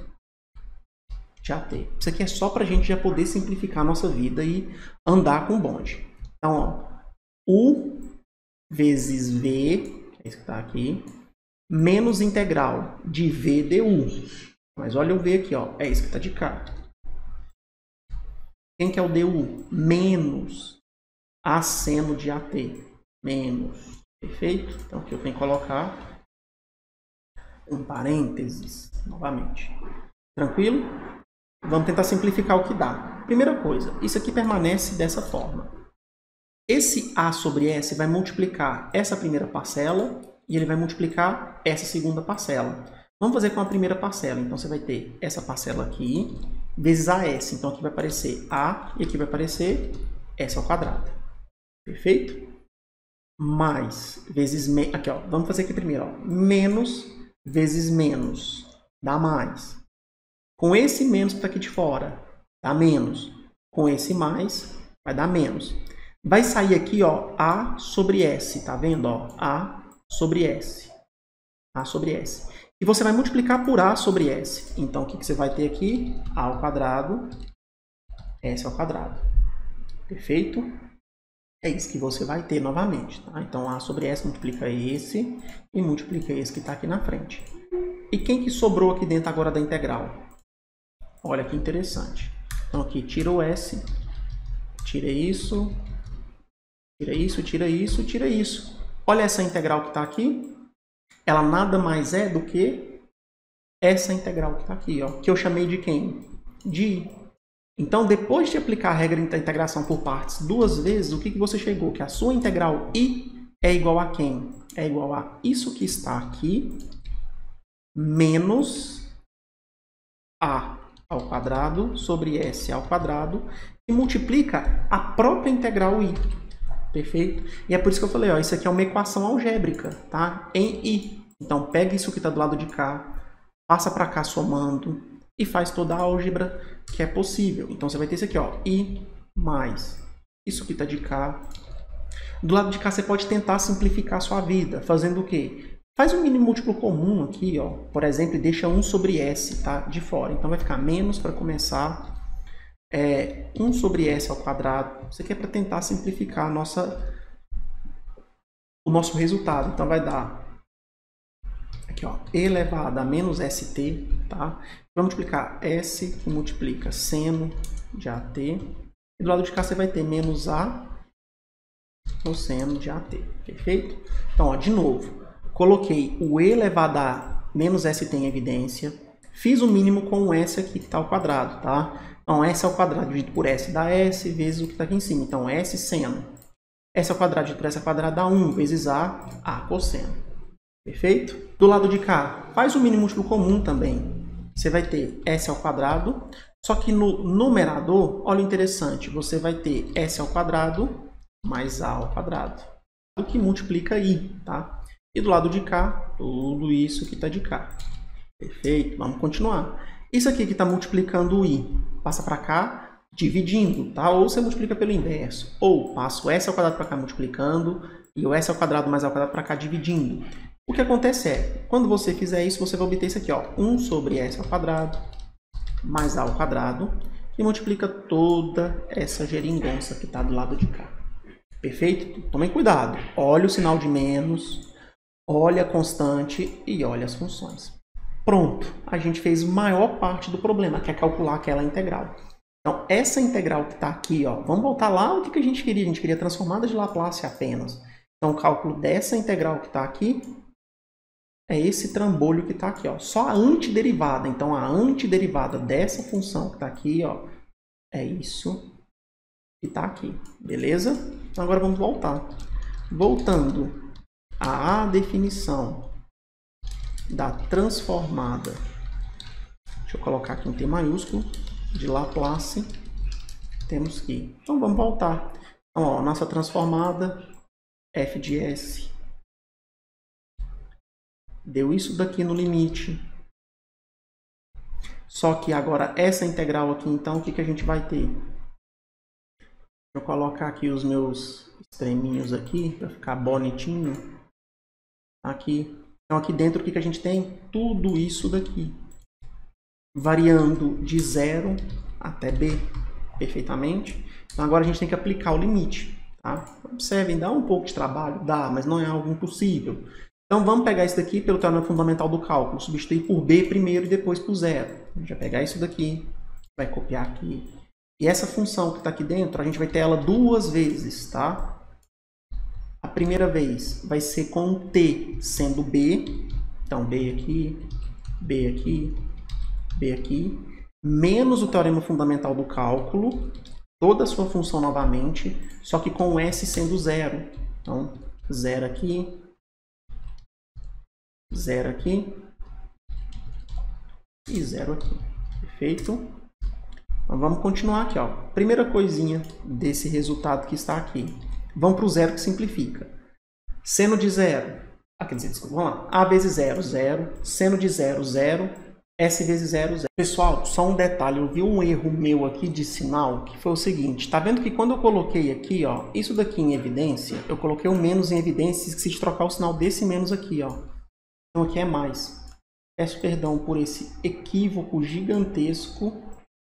de at. Isso aqui é só para a gente já poder simplificar a nossa vida e andar com o bonde. Então, ó, u vezes v, é isso que está aqui, menos integral de v du. Mas olha o v aqui, ó, é isso que está de cá. Quem que é o du? Menos a seno de at. Menos. Perfeito? Então, aqui eu tenho que colocar um parênteses novamente. Tranquilo? Vamos tentar simplificar o que dá. Primeira coisa, isso aqui permanece dessa forma. Esse a sobre s vai multiplicar essa primeira parcela e ele vai multiplicar essa segunda parcela. Vamos fazer com a primeira parcela. Então, você vai ter essa parcela aqui vezes as. Então, aqui vai aparecer a e aqui vai aparecer s ao quadrado. Perfeito? Mais vezes... Aqui, ó. Vamos fazer aqui primeiro, ó. Menos vezes menos dá mais. Com esse menos que está aqui de fora, dá menos. Com esse mais, vai dar menos. Vai sair aqui, ó, a sobre s, tá vendo? Ó, a sobre s. A sobre s. E você vai multiplicar por a sobre s. Então, o que você vai ter aqui? A ao quadrado, s ao quadrado. Perfeito? É isso que você vai ter novamente, tá? Então, a sobre s multiplica esse e multiplica esse que está aqui na frente. E quem que sobrou aqui dentro agora da integral? Olha que interessante. Então, aqui, tira o s, tira isso, tira isso, tira isso, tira isso. Olha essa integral que está aqui. Ela nada mais é do que essa integral que está aqui, ó, que eu chamei de quem? De i. Então, depois de aplicar a regra da integração por partes duas vezes, o que você chegou? Que a sua integral i é igual a quem? É igual a isso que está aqui menos a ao quadrado sobre S ao quadrado e multiplica a própria integral I. Perfeito? E é por isso que eu falei, ó, isso aqui é uma equação algébrica, tá? Em I. Então, pega isso que está do lado de cá, passa para cá somando e faz toda a álgebra que é possível. Então, você vai ter isso aqui, ó, I mais isso que está de cá. Do lado de cá, você pode tentar simplificar a sua vida, fazendo o quê? Faz um mínimo múltiplo comum aqui, ó, por exemplo, e deixa 1 sobre S, tá? De fora. Então, vai ficar menos para começar, 1 sobre S ao quadrado. Isso aqui é para tentar simplificar o nosso resultado. Então, vai dar aqui, ó, e elevado a menos ST, tá? Vai multiplicar S que multiplica seno de AT. E do lado de cá você vai ter menos A cosseno de AT, perfeito? Então, ó, de novo, coloquei o e elevado a menos ST em evidência, fiz o mínimo com o S aqui que está ao quadrado, tá? Então, S ao quadrado dividido por S dá S vezes o que está aqui em cima. Então, S seno. S ao quadrado dividido por S ao quadrado dá 1 vezes A cosseno. Perfeito? Do lado de cá, faz o mínimo múltiplo comum também. Você vai ter S ao quadrado, só que no numerador, olha o interessante, você vai ter S ao quadrado mais A ao quadrado, o que multiplica I, tá? E do lado de cá, tudo isso que está de cá. Perfeito? Vamos continuar. Isso aqui que está multiplicando o I, passa para cá, dividindo, tá? Ou você multiplica pelo inverso. Ou passa o S ao quadrado para cá multiplicando e o S ao quadrado mais ao quadrado para cá dividindo. O que acontece é, quando você fizer isso, você vai obter isso aqui, ó, 1 sobre S ao quadrado mais A ao quadrado, que multiplica toda essa geringonça que está do lado de cá. Perfeito? Tomem cuidado. Olha o sinal de menos, olha a constante e olha as funções. Pronto, a gente fez a maior parte do problema, que é calcular aquela integral. Então, essa integral que está aqui, ó, vamos voltar lá o que a gente queria. A gente queria transformada de Laplace apenas. Então, o cálculo dessa integral que está aqui é esse trambolho que está aqui, ó, só a antiderivada. Então, a antiderivada dessa função que está aqui, ó, é isso que está aqui, beleza? Então, agora vamos voltar. Voltando à definição da transformada, deixa eu colocar aqui um T maiúsculo, de Laplace, temos que... Então, vamos voltar. Então, ó, nossa transformada, f de s, deu isso daqui no limite. Só que agora essa integral aqui, então, o que a gente vai ter? Deixa eu colocar aqui os meus extreminhos aqui, para ficar bonitinho. Aqui. Então, aqui dentro, o que a gente tem? Tudo isso daqui. Variando de 0 até b, perfeitamente. Então, agora a gente tem que aplicar o limite. Tá? Observem, dá um pouco de trabalho? Dá, mas não é algo impossível. Então, vamos pegar isso daqui pelo teorema fundamental do cálculo. Substituir por b primeiro e depois por 0. A gente vai pegar isso daqui, vai copiar aqui. E essa função que está aqui dentro, a gente vai ter ela duas vezes, tá? A primeira vez vai ser com t sendo b. Então, b aqui, b aqui, b aqui. Menos o teorema fundamental do cálculo. Toda a sua função novamente, só que com s sendo 0. Então, 0 aqui. 0 aqui e 0 aqui. Perfeito? Então, vamos continuar aqui, ó. Primeira coisinha desse resultado que está aqui. Vamos para o zero que simplifica. Seno de 0. Quer dizer, desculpa, vamos lá. A vezes 0, 0. Seno de 0, 0. S vezes 0, 0. Pessoal, só um detalhe. Eu vi um erro meu aqui de sinal, que foi o seguinte. Tá vendo que quando eu coloquei aqui, ó, isso daqui em evidência, eu coloquei o menos em evidência e esqueci de trocar o sinal desse menos aqui, ó. Então aqui é mais. Peço perdão por esse equívoco gigantesco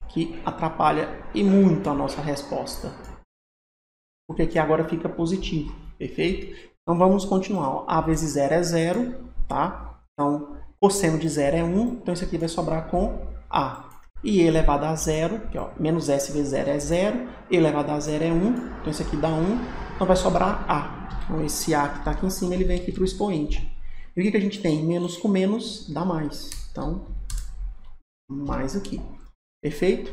que atrapalha e muito a nossa resposta. Porque aqui agora fica positivo, perfeito? Então vamos continuar. Ó. A vezes 0 é 0, tá? Então, cosseno de 0 é 1, então isso aqui vai sobrar com A. E E elevado a 0, que ó, menos S vezes 0 é 0, E elevado a 0 é 1, então isso aqui dá 1, então vai sobrar A. Então esse A que está aqui em cima, ele vem aqui para o expoente. E o que a gente tem? Menos com menos dá mais. Então, mais aqui. Perfeito?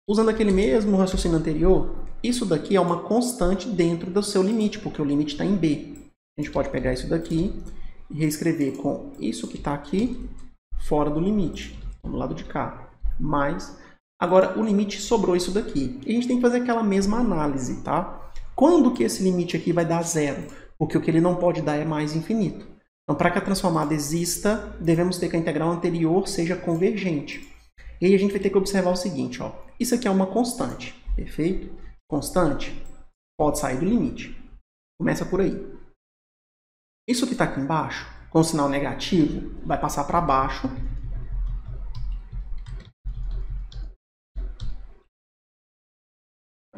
Usando aquele mesmo raciocínio anterior, isso daqui é uma constante dentro do seu limite, porque o limite está em B. A gente pode pegar isso daqui e reescrever com isso que está aqui fora do limite, do lado de cá. mais. Agora, o limite sobrou isso daqui. E a gente tem que fazer aquela mesma análise, tá? Quando que esse limite aqui vai dar zero? Porque o que ele não pode dar é mais infinito. Então, para que a transformada exista, devemos ter que a integral anterior seja convergente. E aí a gente vai ter que observar o seguinte, ó. Isso aqui é uma constante, perfeito? Constante pode sair do limite. Começa por aí. Isso que está aqui embaixo, com o sinal negativo, vai passar para baixo.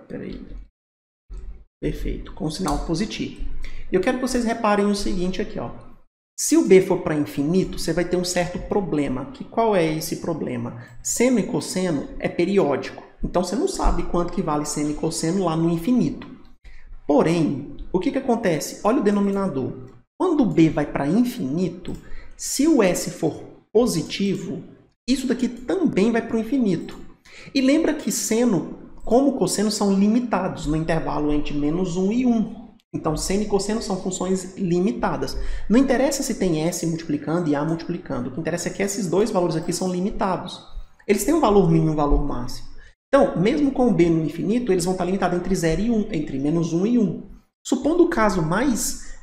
Peraí. Perfeito, com o sinal positivo. Eu quero que vocês reparem o seguinte aqui, ó. Se o b for para infinito, você vai ter um certo problema. Qual é esse problema? Seno e cosseno é periódico. Então, você não sabe quanto que vale seno e cosseno lá no infinito. Porém, o que acontece? Olha o denominador. Quando o b vai para infinito, se o s for positivo, isso daqui também vai para o infinito. E lembra que seno, como cosseno, são limitados no intervalo entre -1 e 1. Então, seno e cosseno são funções limitadas. Não interessa se tem s multiplicando e a multiplicando. O que interessa é que esses dois valores aqui são limitados. Eles têm um valor mínimo e um valor máximo. Então, mesmo com o b no infinito, eles vão estar limitados entre 0 e 1, entre -1 e 1. Supondo o caso mais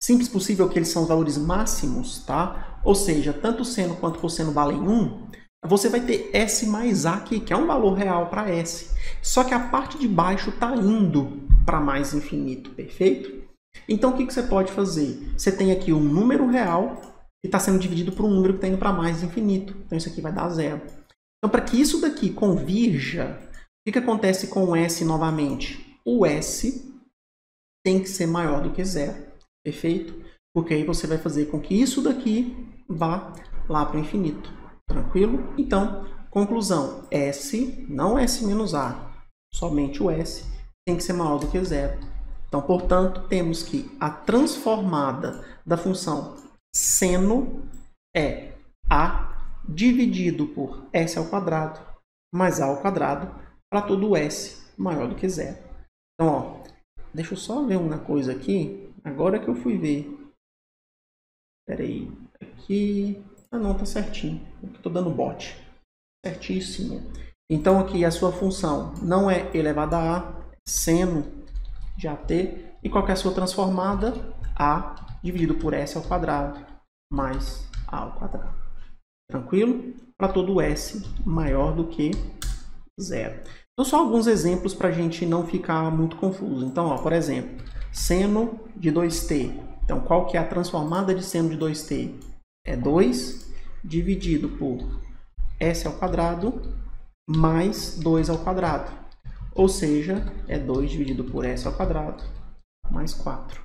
simples possível, que eles são valores máximos, tá? Ou seja, tanto seno quanto cosseno valem 1, você vai ter s mais a aqui, que é um valor real para s. Só que a parte de baixo está indo para mais infinito, perfeito? Então, o que você pode fazer? Você tem aqui um número real que está sendo dividido por um número que está indo para mais infinito. Então, isso aqui vai dar zero. Então, para que isso daqui convirja, o que acontece com o s novamente? O s tem que ser maior do que zero, perfeito? Porque aí você vai fazer com que isso daqui vá lá para o infinito. Tranquilo? Então, conclusão, S, não S menos A, somente o S tem que ser maior do que zero. Então, portanto, temos que a transformada da função seno é A dividido por S ao quadrado mais A ao quadrado para todo S maior do que zero. Então, ó, deixa eu só ver uma coisa aqui, agora que eu fui ver. Espera aí, aqui... Ah, não, tá certinho. Estou dando bote. Certíssimo. Então, aqui a sua função não é elevada a A, seno de AT. E qual que é a sua transformada? A dividido por S ao quadrado mais A ao quadrado. Tranquilo? Para todo S maior do que zero. Então, só alguns exemplos para a gente não ficar muito confuso. Então, ó, por exemplo, seno de 2t. Então, qual que é a transformada de seno de 2t? É 2 dividido por s ao quadrado mais 2 ao quadrado. Ou seja, é 2 dividido por s ao quadrado mais 4.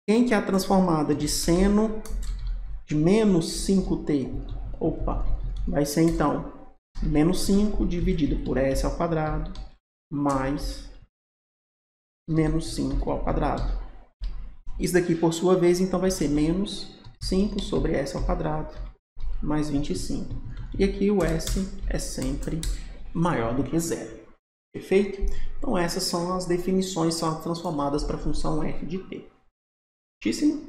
Quem que é a transformada de seno de menos 5t? Opa, vai ser então menos 5 dividido por s ao quadrado mais menos 5 ao quadrado. Isso daqui, por sua vez, então vai ser menos 5 sobre s ao quadrado mais 25. E aqui o s é sempre maior do que zero. Perfeito? Então essas são as definições, são as transformadas para a função f de t. Certíssimo?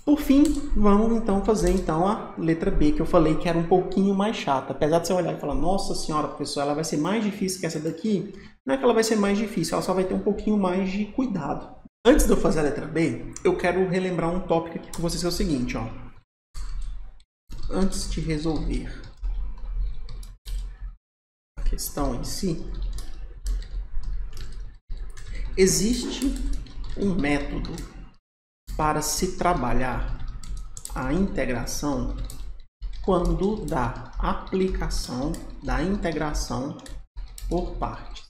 Por fim, vamos então fazer a letra B, que eu falei que era um pouquinho mais chata. Apesar de você olhar e falar, nossa senhora, professor, ela vai ser mais difícil que essa daqui. Não é que ela vai ser mais difícil, ela só vai ter um pouquinho mais de cuidado. Antes de eu fazer a letra B, eu quero relembrar um tópico aqui com vocês, que é o seguinte, ó. Antes de resolver a questão em si, existe um método para se trabalhar a integração quando da aplicação da integração por partes.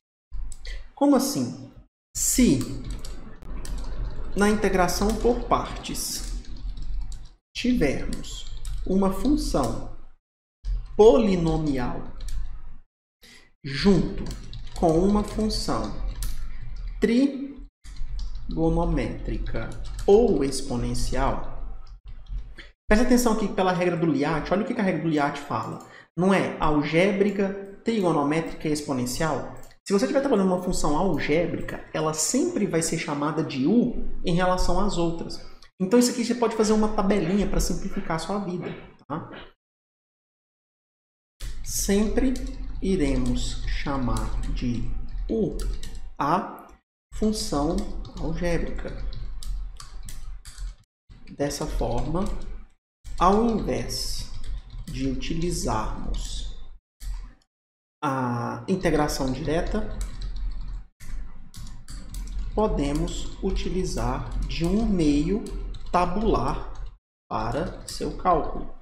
Como assim? Se na integração por partes tivermos uma função polinomial junto com uma função trigonométrica ou exponencial, presta atenção aqui pela regra do Liat. Olha o que a regra do Liat fala. Não é algébrica, trigonométrica e exponencial? Se você estiver trabalhando uma função algébrica, ela sempre vai ser chamada de U em relação às outras. Então, isso aqui você pode fazer uma tabelinha para simplificar a sua vida. Tá? sempre iremos chamar de U a função algébrica. Dessa forma, ao invés de utilizarmos a integração direta, podemos utilizar de um meio tabular para seu cálculo.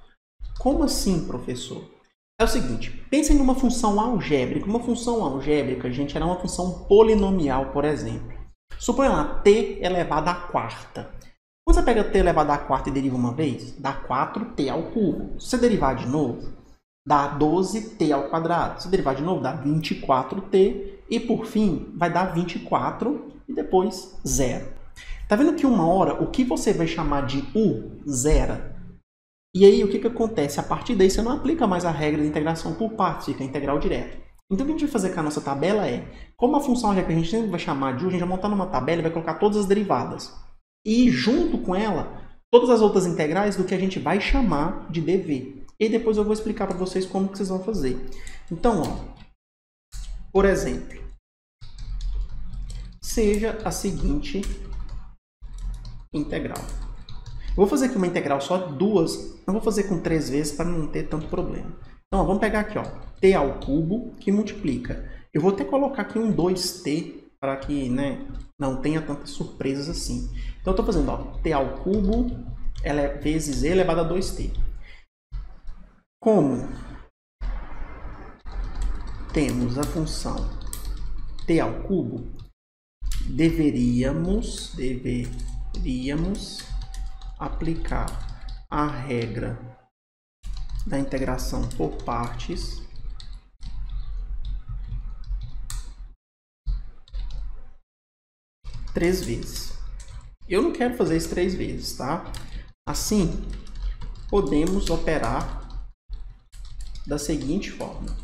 Como assim, professor? É o seguinte, pensem numa função algébrica. Uma função algébrica, gente, era uma função polinomial, por exemplo. Suponha lá, t elevado à quarta. Quando você pega t elevado à quarta e deriva uma vez, dá 4t ao cubo. Se você derivar de novo, dá 12t ao quadrado. Se derivar de novo, dá 24t. E, por fim, vai dar 24 e depois 0. Tá vendo que uma hora, o que você vai chamar de U, zera? E aí, o que acontece? A partir daí, você não aplica mais a regra de integração por partes, fica integral direto. Então, o que a gente vai fazer com a nossa tabela é, como a função que a gente sempre vai chamar de U, a gente vai montar numa tabela e vai colocar todas as derivadas. E, junto com ela, todas as outras integrais do que a gente vai chamar de dv. E depois eu vou explicar para vocês como que vocês vão fazer. Então, ó, por exemplo, seja a seguinte integral. Eu vou fazer aqui uma integral só de duas, não vou fazer com 3 vezes para não ter tanto problema. Então, ó, vamos pegar aqui, ó, t ao cubo que multiplica. Eu vou até colocar aqui um 2t para que, né, não tenha tantas surpresas assim. Então, eu estou fazendo, ó, t ao cubo vezes e elevado a 2t. Como temos a função t ao cubo, deveríamos aplicar a regra da integração por partes três vezes. Eu não quero fazer isso 3 vezes, tá? Assim, podemos operar da seguinte forma.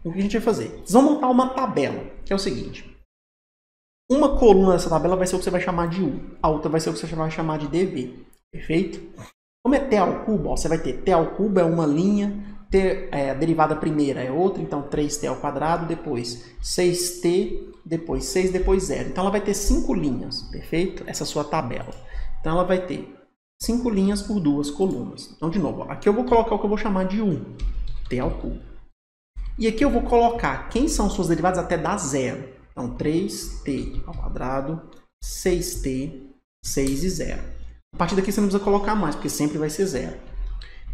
O que a gente vai fazer? Vocês vão montar uma tabela, que é o seguinte. Uma coluna dessa tabela vai ser o que você vai chamar de U, a outra vai ser o que você vai chamar de dv, perfeito? Como é t ao cubo, ó, você vai ter t ao cubo é uma linha, a derivada primeira é outra, então 3t ao quadrado, depois 6t, depois 6, depois 0. Então ela vai ter 5 linhas, perfeito? Essa é a sua tabela. Então ela vai ter 5 linhas por 2 colunas. Então, de novo, ó, aqui eu vou colocar o que eu vou chamar de U, t ao cubo. E aqui eu vou colocar quem são suas derivadas até dar 0. Então, 3t ao quadrado, 6t, 6 e 0. A partir daqui você não precisa colocar mais, porque sempre vai ser 0.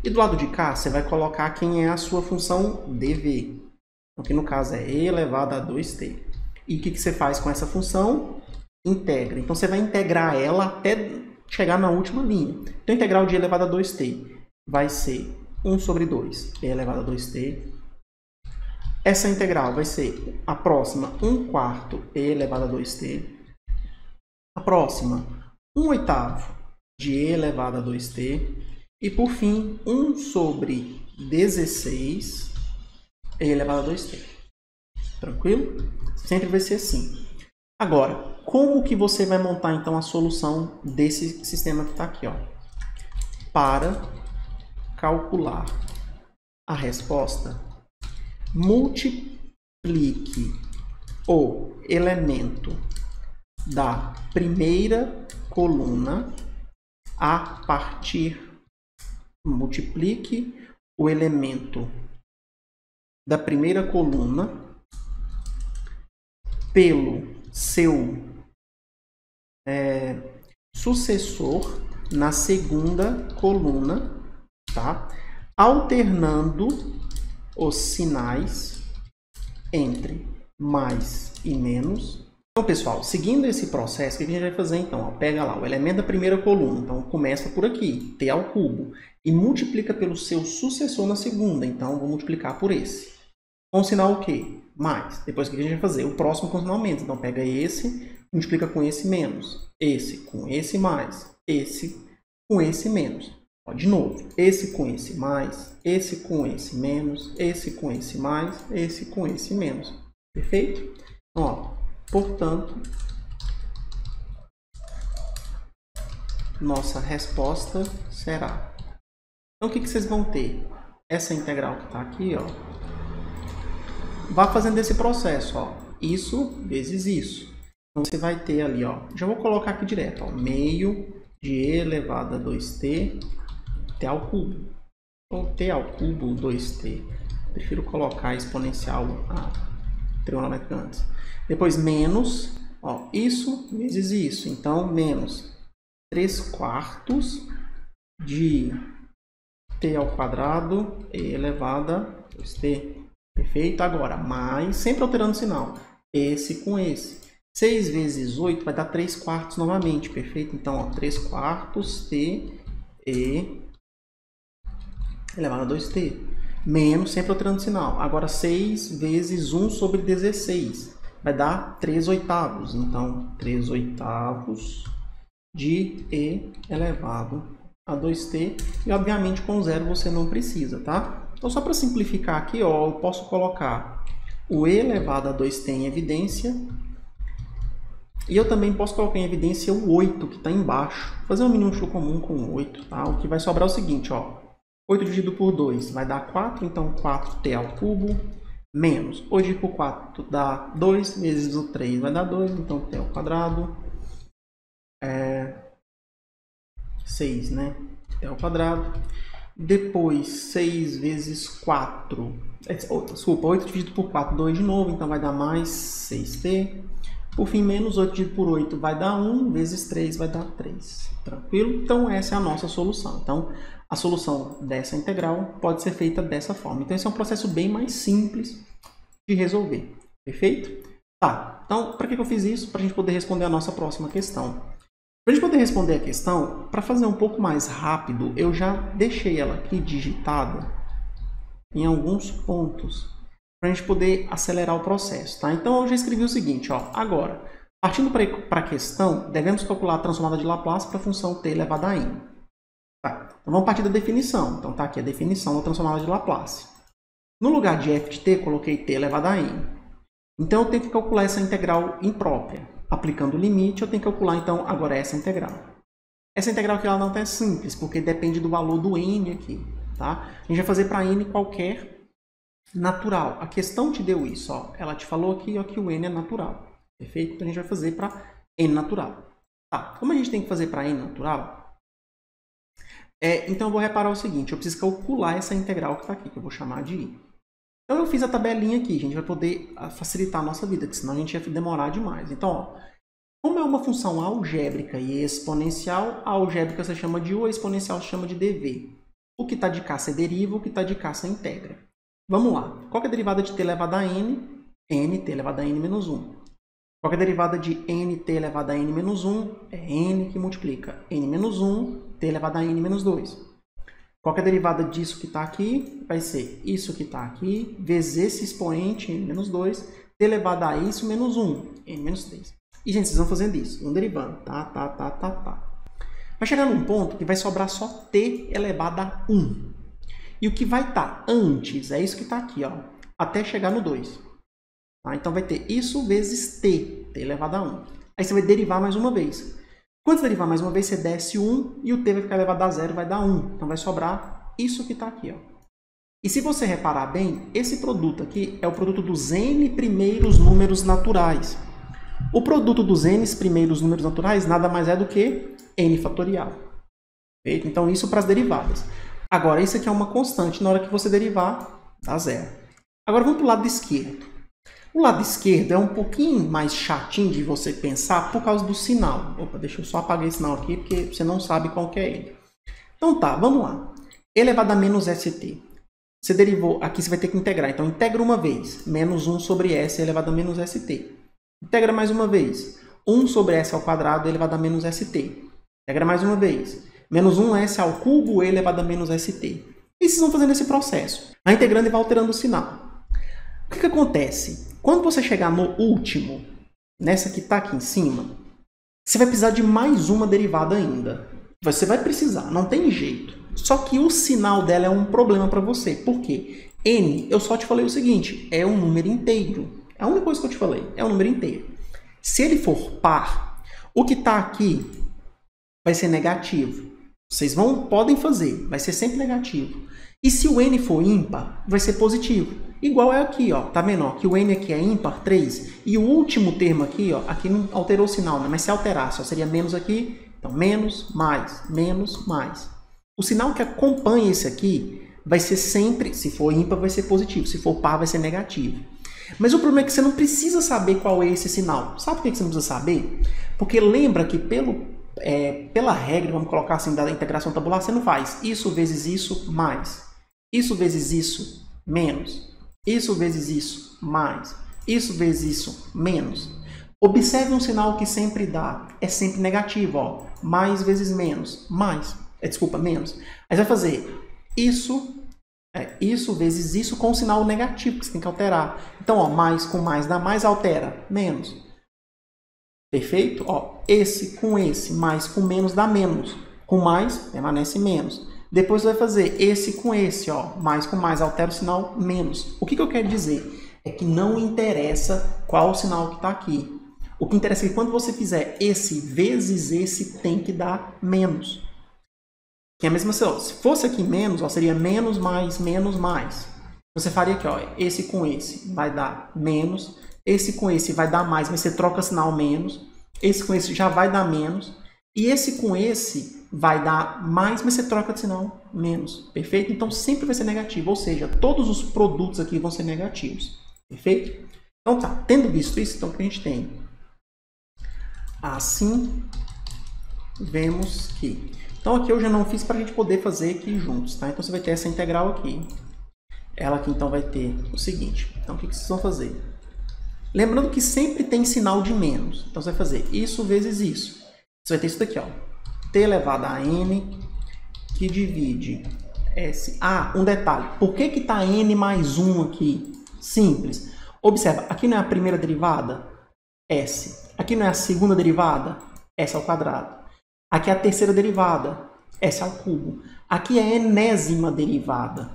E do lado de cá, você vai colocar quem é a sua função dv. Então, aqui no caso é e elevado a 2t. E o que você faz com essa função? Integra. Então, você vai integrar ela até chegar na última linha. Então, a integral de e elevado a 2t vai ser 1 sobre 2, e elevado a 2t. Essa integral vai ser a próxima 1/4 e elevado a 2t. A próxima 1/8 de e elevado a 2t. E por fim 1 sobre 16 e elevado a 2t. Tranquilo? Sempre vai ser assim. Agora, como que você vai montar então a solução desse sistema que está aqui, ó? Para calcular a resposta, multiplique o elemento da primeira coluna a partir, multiplique o elemento da primeira coluna pelo seu sucessor na segunda coluna, tá? Alternando os sinais entre mais e menos. Então, pessoal, seguindo esse processo, o que a gente vai fazer então? Ó, pega lá o elemento da primeira coluna, então começa por aqui, t ao cubo, e multiplica pelo seu sucessor na segunda, então vou multiplicar por esse. Com o sinal o quê? Mais. Depois o que a gente vai fazer? O próximo com sinal menos, então pega esse, multiplica com esse menos, esse com esse mais, esse com esse menos. Ó, de novo, esse com esse mais, esse com esse menos, esse com esse mais, esse com esse menos. Perfeito? Então, ó, portanto, nossa resposta será... Então, o que vocês vão ter? essa integral que está aqui, ó, vá fazendo esse processo, ó, isso vezes isso. Então, você vai ter ali, ó, já vou colocar aqui direto, ó, meio de e elevado a 2t, t ao cubo. Ou t ao cubo 2t. Prefiro colocar exponencial trigonométrica antes. Depois, menos, ó, isso vezes isso. Então, menos 3/4 de t ao quadrado e elevado a 2t. Perfeito? Agora, mais, sempre alterando o sinal. Esse com esse. 6 vezes 8 vai dar 3/4 novamente. Perfeito? Então, ó, 3/4 t e elevado a 2t. Menos, sempre alterando o sinal. Agora, 6 vezes 1 sobre 16. Vai dar 3/8. Então, 3/8 de e elevado a 2t. E, obviamente, com zero você não precisa, tá? Então, só para simplificar aqui, ó, eu posso colocar o e elevado a 2t em evidência. E eu também posso colocar em evidência o 8, que está embaixo. Vou fazer um minúsculo comum com o 8, tá? O que vai sobrar é o seguinte, ó. 8 dividido por 2 vai dar 4, então 4t ao cubo, menos 8 dividido por 4 dá 2, vezes o 3 vai dar 2, então t ao quadrado, 6, né? t ao quadrado. Depois, 6 vezes 4, desculpa, 8 dividido por 4, 2 de novo, então vai dar mais 6t. Por fim, menos 8 dividido por 8 vai dar 1, vezes 3 vai dar 3. Tranquilo? Então, essa é a nossa solução. Então, a solução dessa integral pode ser feita dessa forma. Então, esse é um processo bem mais simples de resolver. Perfeito? Tá. Então, para que eu fiz isso? Para a gente poder responder a nossa próxima questão. Para a gente poder responder a questão, para fazer um pouco mais rápido, eu já deixei ela aqui digitada em alguns pontos, para a gente poder acelerar o processo, tá? Então, eu já escrevi o seguinte, ó. Agora, partindo para a questão, devemos calcular a transformada de Laplace para a função t elevado a n. Tá. Então, vamos partir da definição. Então, tá aqui a definição da transformada de Laplace. No lugar de f de t, coloquei t elevado a n. Então, eu tenho que calcular essa integral imprópria. Aplicando o limite, eu tenho que calcular, então, agora essa integral. Essa integral aqui ela não é simples, porque depende do valor do n aqui, tá? A gente vai fazer para n qualquer natural. A questão te deu isso, ó. Ela te falou aqui, ó, que o n é natural. Perfeito? Então, a gente vai fazer para n natural. Tá. Como a gente tem que fazer para n natural, então eu vou reparar o seguinte, eu preciso calcular essa integral que está aqui, que eu vou chamar de i. Então, eu fiz a tabelinha aqui, a gente vai poder facilitar a nossa vida, porque senão a gente ia demorar demais. Então, ó, como é uma função algébrica e exponencial, a algébrica você chama de u, a exponencial você chama de dv. O que está de cá você deriva, o que está de cá você integra. Vamos lá. Qual é a derivada de t elevado a n? nt elevado a n menos 1. Qual é a derivada de nt elevado a n menos 1? É n que multiplica n menos 1, t elevado a n menos 2. Qual é a derivada disso que está aqui? Vai ser isso que está aqui, vezes esse expoente, n menos 2, t elevado a isso menos 1, n menos 3. E, gente, vocês vão fazendo isso, vão derivando, tá. Vai chegar num ponto que vai sobrar só t elevado a 1. E o que vai estar antes, é isso que está aqui, ó, até chegar no 2. Tá? Então, vai ter isso vezes t elevado a 1. Aí você vai derivar mais uma vez. Quando você derivar mais uma vez, você desce 1 e o t vai ficar elevado a 0, vai dar 1. Então, vai sobrar isso que está aqui, ó. E se você reparar bem, esse produto aqui é o produto dos n primeiros números naturais. O produto dos n primeiros números naturais nada mais é do que n fatorial. Perfeito? Então, isso para as derivadas. Agora, isso aqui é uma constante. Na hora que você derivar, dá 0. Agora, vamos para o lado esquerdo. O lado esquerdo é um pouquinho mais chatinho de você pensar por causa do sinal. Opa, deixa eu só apagar esse sinal aqui, porque você não sabe qual que é ele. Então tá, vamos lá. E elevado a menos st. Você derivou, aqui você vai ter que integrar. Então, integra uma vez. Menos 1 sobre s elevado a menos st. Integra mais uma vez. 1 sobre s ao quadrado elevado a menos st. Integra mais uma vez. Menos 1s ao cubo elevado a menos st. E vocês vão fazendo esse processo. Vai integrando e vai alterando o sinal. O que acontece? Quando você chegar no último, nessa que está aqui em cima, você vai precisar de mais uma derivada ainda. Você vai precisar, não tem jeito. Só que o sinal dela é um problema para você. Por quê? N, eu só te falei o seguinte, é um número inteiro. É a única coisa que eu te falei, é um número inteiro. Se ele for par, o que está aqui vai ser negativo. Vocês podem fazer, vai ser sempre negativo. E se o n for ímpar, vai ser positivo. Igual é aqui, ó, tá vendo? Ó, que o n aqui é ímpar, 3. E o último termo aqui, ó, aqui não alterou o sinal, né? Mas se alterasse, ó, seria menos aqui. Então, menos, mais. O sinal que acompanha esse aqui vai ser sempre, se for ímpar, vai ser positivo. Se for par, vai ser negativo. Mas o problema é que você não precisa saber qual é esse sinal. Sabe por que você não precisa saber? Porque lembra que pela regra, vamos colocar assim, da integração tabular, você não faz isso vezes isso mais. Isso vezes isso menos. Isso vezes isso mais. Isso vezes isso menos. Observe um sinal que sempre dá. É sempre negativo, ó. Mais vezes menos. Menos. Aí você vai fazer isso vezes isso com um sinal negativo, que você tem que alterar. Então, ó, mais com mais dá mais, altera. Menos. Perfeito? Ó, esse com esse, mais com menos dá menos. Com mais, permanece menos. Depois vai fazer esse com esse, ó, mais com mais, altera o sinal menos. O que eu quero dizer? É que não interessa qual o sinal que está aqui. O que interessa é que quando você fizer esse vezes esse, tem que dar menos. Que é a mesma coisa, ó, se fosse aqui menos, ó, seria menos mais, menos mais. Você faria aqui, ó, esse com esse vai dar menos, esse com esse vai dar mais, mas você troca sinal menos, esse com esse já vai dar menos, e esse com esse vai dar mais, mas você troca de sinal menos, perfeito? Então sempre vai ser negativo, ou seja, todos os produtos aqui vão ser negativos, perfeito? Então tá, tendo visto isso, então o que a gente tem? Assim, vemos que... Então aqui eu já não fiz para a gente poder fazer aqui juntos, tá? Então você vai ter essa integral aqui. Ela aqui então vai ter o seguinte. Então o que vocês vão fazer? Lembrando que sempre tem sinal de menos. Então você vai fazer isso vezes isso. Você vai ter isso daqui, ó. T elevado a n que divide S. Ah, um detalhe. Por que que tá n mais 1 aqui? Simples. Observa, aqui não é a primeira derivada? S. Aqui não é a segunda derivada? S ao quadrado. Aqui é a terceira derivada, S ao cubo. Aqui é a enésima derivada.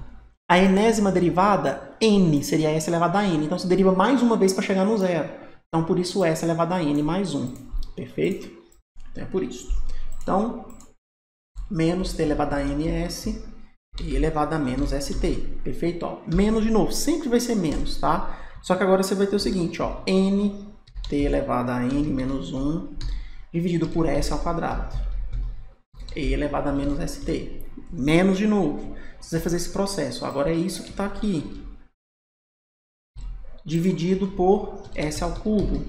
A enésima derivada, n, seria S elevado a n. Então, você deriva mais uma vez para chegar no zero. Então, por isso, S elevado a n mais 1. Perfeito? Então, é por isso. Então, menos t elevado a n é S e elevado a menos st. Perfeito? Ó, menos de novo, sempre vai ser menos, tá? Só que agora você vai ter o seguinte, ó, n t elevado a n menos 1 dividido por S ao quadrado. E elevado a menos st. Menos de novo. Você vai fazer esse processo. Agora é isso que está aqui. Dividido por S ao cubo.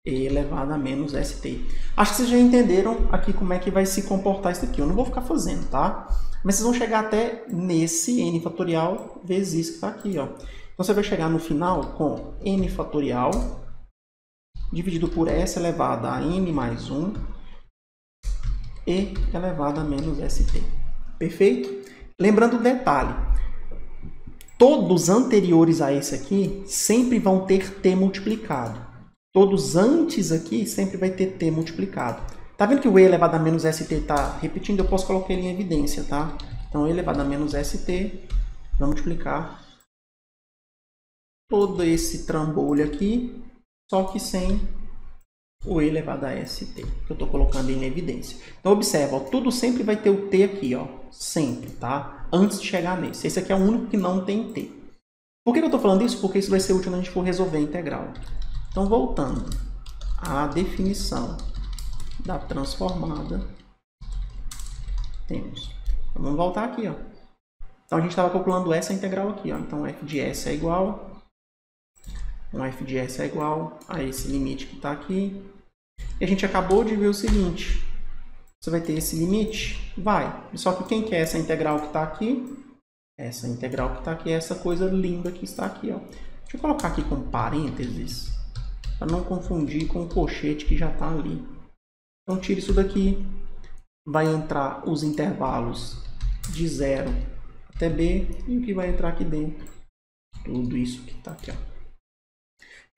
E elevado a menos st. Acho que vocês já entenderam aqui como é que vai se comportar isso aqui. Eu não vou ficar fazendo, tá? Mas vocês vão chegar até nesse n fatorial vezes isso que está aqui, ó. Então você vai chegar no final com n fatorial dividido por S elevado a n mais 1 e elevado a menos st. Perfeito? Lembrando o detalhe, todos anteriores a esse aqui sempre vão ter t multiplicado. Todos antes aqui sempre vai ter t multiplicado. Tá vendo que o e elevado a menos st está repetindo? Eu posso colocar ele em evidência, tá? Então, e elevado a menos st vai multiplicar todo esse trambolho aqui, só que sem o e elevado a st, que eu estou colocando em evidência. Então, observa, ó, tudo sempre vai ter o t aqui, ó, sempre, tá? Antes de chegar nesse. Esse aqui é o único que não tem t. Por que eu estou falando isso? Porque isso vai ser útil quando a gente for resolver a integral. Então, voltando à definição da transformada, temos. Então, vamos voltar aqui, ó. Então, a gente estava calculando essa integral aqui, ó. Então, f de s é igual... f de s é igual a esse limite que está aqui. E a gente acabou de ver o seguinte. Você vai ter esse limite? Vai. Só que quem quer essa integral que está aqui? Essa integral que está aqui é essa coisa linda que está aqui, ó. Deixa eu colocar aqui com parênteses, para não confundir com o colchete que já está ali. Então, tira isso daqui. Vai entrar os intervalos de 0 até b. E o que vai entrar aqui dentro? Tudo isso que está aqui, ó.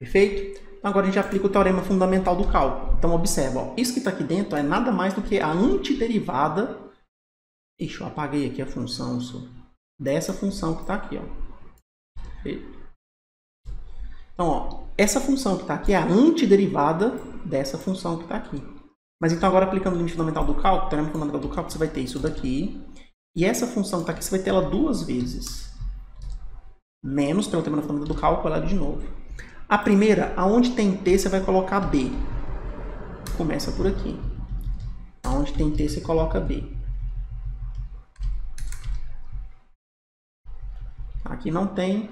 Perfeito? Então, agora a gente aplica o teorema fundamental do cálculo. Então, observa, ó, isso que está aqui dentro é nada mais do que a antiderivada. Ixi, eu apaguei aqui a função dessa função que está aqui, ó. Perfeito? Então, ó, essa função que está aqui é a antiderivada dessa função que está aqui. Mas então, agora aplicando o limite fundamental do cálculo, o teorema fundamental do cálculo, você vai ter isso daqui E essa função que está aqui, você vai ter ela duas vezes. Menos, pelo tema da fundamento do cálculo, ela de novo. A primeira, aonde tem t, você vai colocar b. Começa por aqui. Aonde tem t, você coloca b. Aqui não tem.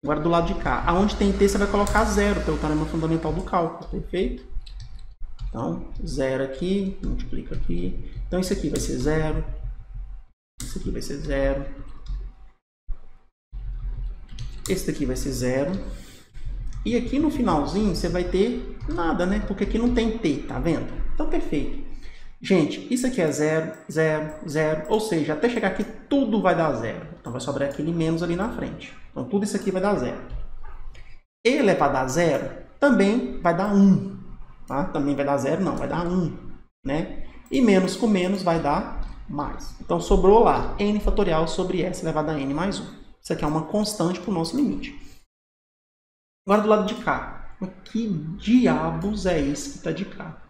Agora do lado de cá. Aonde tem t, você vai colocar 0, pelo teorema fundamental do cálculo. Perfeito? Então, 0 aqui, multiplica aqui. Então, isso aqui vai ser 0. Isso aqui vai ser 0. Esse daqui vai ser 0. E aqui no finalzinho você vai ter nada, né? Porque aqui não tem t, tá vendo? Então, perfeito. Gente, isso aqui é 0, 0, 0. Ou seja, até chegar aqui tudo vai dar 0. Então, vai sobrar aquele menos ali na frente. Então, tudo isso aqui vai dar 0. E elevado a 0 também vai dar 1. Tá? Também vai dar 0, não, vai dar 1. Né? E menos com menos vai dar mais. Então, sobrou lá n fatorial sobre s elevado a n mais 1. Isso aqui é uma constante para o nosso limite. Agora, do lado de cá. Que diabos é esse que está de cá?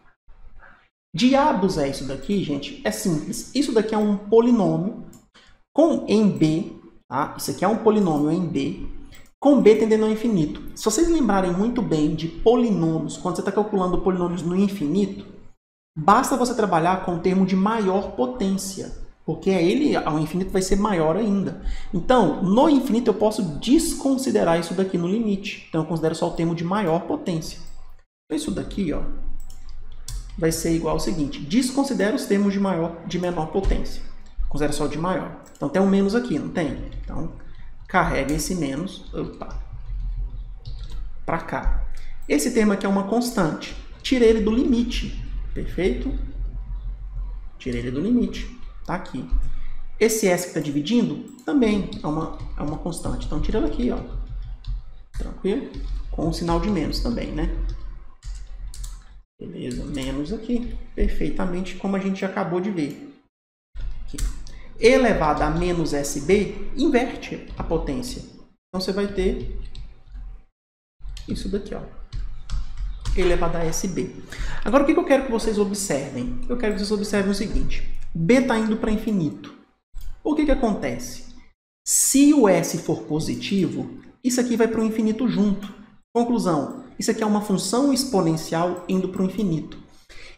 Diabos é isso daqui, gente? É simples. Isso daqui é um polinômio em b. Tá? Isso aqui é um polinômio em b, com b tendendo ao infinito. Se vocês lembrarem muito bem de polinômios, quando você está calculando polinômios no infinito, basta você trabalhar com o termo de maior potência, porque ele ao infinito vai ser maior ainda. Então, no infinito eu posso desconsiderar isso daqui no limite. Então, eu considero só o termo de maior potência. Então, isso daqui, ó, vai ser igual ao seguinte. Desconsidera os termos de menor potência. Considera só o de maior. Então, tem um menos aqui, não tem? Então, carrega esse menos para cá. Esse termo aqui é uma constante. Tirei ele do limite. Perfeito? Tirei ele do limite. Está aqui. Esse S que está dividindo também é uma constante. Então, tira ele aqui, ó. Tranquilo? Com o sinal de menos também, né? Beleza, menos aqui. Perfeitamente como a gente acabou de ver. Aqui. Elevado a menos SB, inverte a potência. Então, você vai ter isso daqui, ó. Elevado a SB. Agora, o que eu quero que vocês observem? Eu quero que vocês observem o seguinte. B está indo para infinito. O que acontece? Se o S for positivo, isso aqui vai para o infinito junto. Conclusão, isso aqui é uma função exponencial indo para o infinito.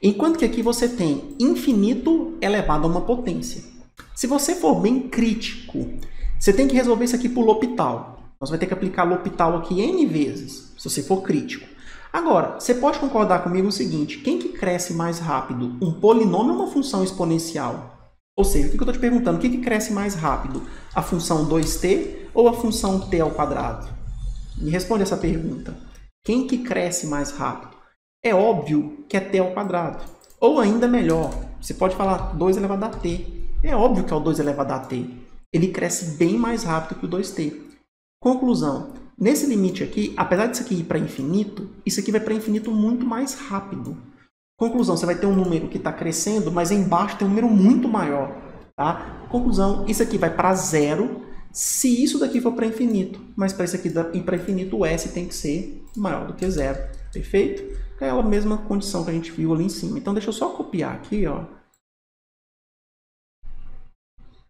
Enquanto que aqui você tem infinito elevado a uma potência. Se você for bem crítico, você tem que resolver isso aqui por L'Hopital. Você vai ter que aplicar L'Hopital aqui N vezes, se você for crítico. Agora, você pode concordar comigo o seguinte, quem que cresce mais rápido? Um polinômio ou uma função exponencial? Ou seja, o que eu estou te perguntando? O que cresce mais rápido? A função 2t ou a função t ao quadrado? Me responde essa pergunta. Quem que cresce mais rápido? É óbvio que é t ao quadrado. Ou ainda melhor, você pode falar 2 elevado a t. É óbvio que é o 2 elevado a t. Ele cresce bem mais rápido que o 2t. Conclusão. Nesse limite aqui, apesar disso aqui ir para infinito, isso aqui vai para infinito muito mais rápido. Conclusão, você vai ter um número que está crescendo, mas embaixo tem um número muito maior. Tá? Conclusão, isso aqui vai para 0 se isso daqui for para infinito. Mas para isso aqui ir para infinito, o S tem que ser maior do que 0. Perfeito? É a mesma condição que a gente viu ali em cima. Então, deixa eu só copiar aqui, ó.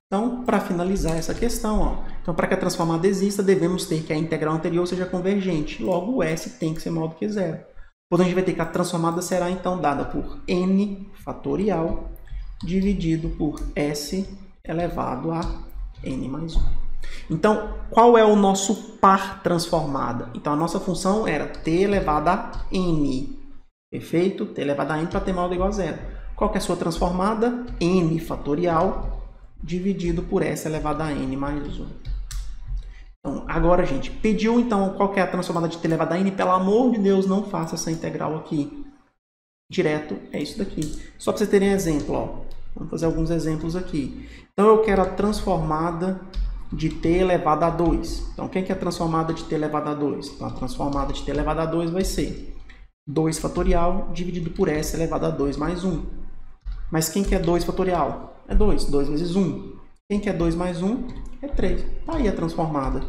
Então, para finalizar essa questão, ó, então, para que a transformada exista, devemos ter que a integral anterior seja convergente. Logo, o S tem que ser maior do que 0. Portanto, a gente vai ter que a transformada será, então, dada por n fatorial dividido por S elevado a n mais 1. Então, qual é o nosso par transformada? Então, a nossa função era t elevado a n. Perfeito? T elevado a n para t maior ou igual a 0. Qual que é a sua transformada? N fatorial dividido por S elevado a n mais 1. Então, agora, gente, pediu então qual que é a transformada de t elevado a n? Pelo amor de Deus, não faça essa integral aqui. Direto é isso daqui. Só para vocês terem exemplo, ó. Vamos fazer alguns exemplos aqui. Então, eu quero a transformada de t elevado a 2. Então, quem que é a transformada de t elevado a 2? Então, a transformada de t elevado a 2 vai ser 2 fatorial dividido por S elevado a 2 mais 1. Mas quem que é 2 fatorial? É 2. 2 vezes 1. Quem que é 2 mais 1? É 3. Está aí a transformada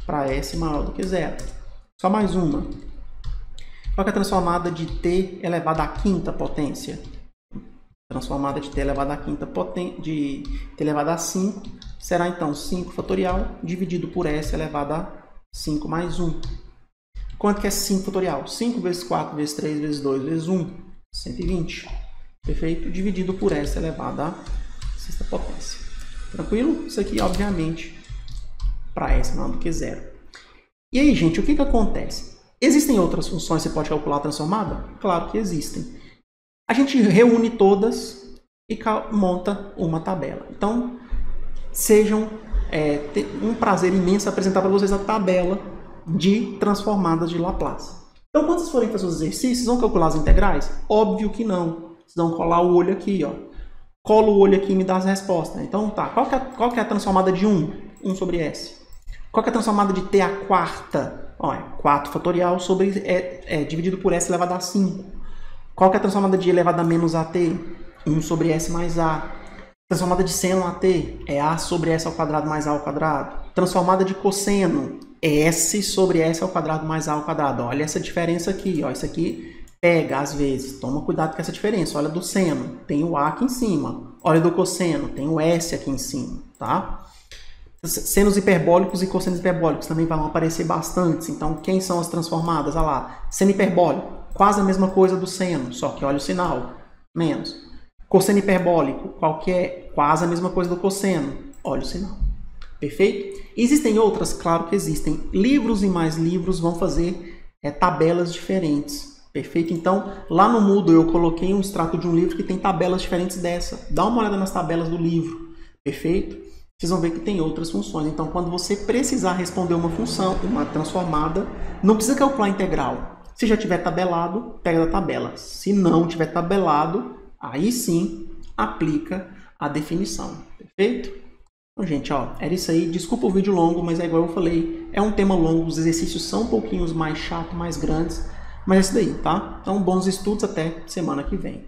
para S maior do que 0. Só mais uma. Qual que é a transformada de t elevado à quinta potência? A Transformada de t elevado à quinta de t elevado a 5 será então 5 fatorial dividido por s elevado a 5 mais 1. Quanto que é 5 fatorial? 5 vezes 4 vezes 3 vezes 2 vezes 1, 120. Perfeito? Dividido por s elevado à sexta potência. Tranquilo? Isso aqui, obviamente, para s maior do que 0. E aí, gente, o que acontece? Existem outras funções que você pode calcular a transformada? Claro que existem. A gente reúne todas e monta uma tabela. Então, um prazer imenso apresentar para vocês a tabela de transformadas de Laplace. Então, quando vocês forem fazer os exercícios, vão calcular as integrais? Óbvio que não. Vocês vão colar o olho aqui, ó. Cola o olho aqui e me dá as respostas. Então, tá. Qual que é a transformada de 1? 1 sobre s. Qual que é a transformada de t à quarta? Ó, 4 fatorial sobre dividido por s elevado a 5. Qual que é a transformada de elevado a menos at? 1 sobre s mais a. Transformada de seno a t é a sobre s ao quadrado mais a ao quadrado. Transformada de cosseno é s sobre s ao quadrado mais a ao quadrado. Olha essa diferença aqui, ó. Isso aqui pega às vezes. Toma cuidado com essa diferença. Olha do seno, tem o a aqui em cima. Olha do cosseno, tem o s aqui em cima, tá? Senos hiperbólicos e cossenos hiperbólicos também vão aparecer bastante. Então, quem são as transformadas? Olha lá, seno hiperbólico, quase a mesma coisa do seno, só que olha o sinal, menos. Cosseno hiperbólico, qual que é? Quase a mesma coisa do cosseno, olha o sinal. Perfeito? Existem outras? Claro que existem. Livros e mais livros vão fazer tabelas diferentes. Perfeito? Então, lá no Moodle eu coloquei um extrato de um livro que tem tabelas diferentes dessa. Dá uma olhada nas tabelas do livro. Perfeito? Vocês vão ver que tem outras funções. Então, quando você precisar responder uma função, uma transformada, não precisa calcular a integral. Se já tiver tabelado, pega da tabela. Se não tiver tabelado, aí sim aplica a definição. Perfeito? Então, gente, ó, era isso aí. Desculpa o vídeo longo, mas é igual eu falei. É um tema longo, os exercícios são um pouquinho mais chatos, mais grandes. Mas é isso daí, tá? Então, bons estudos até semana que vem.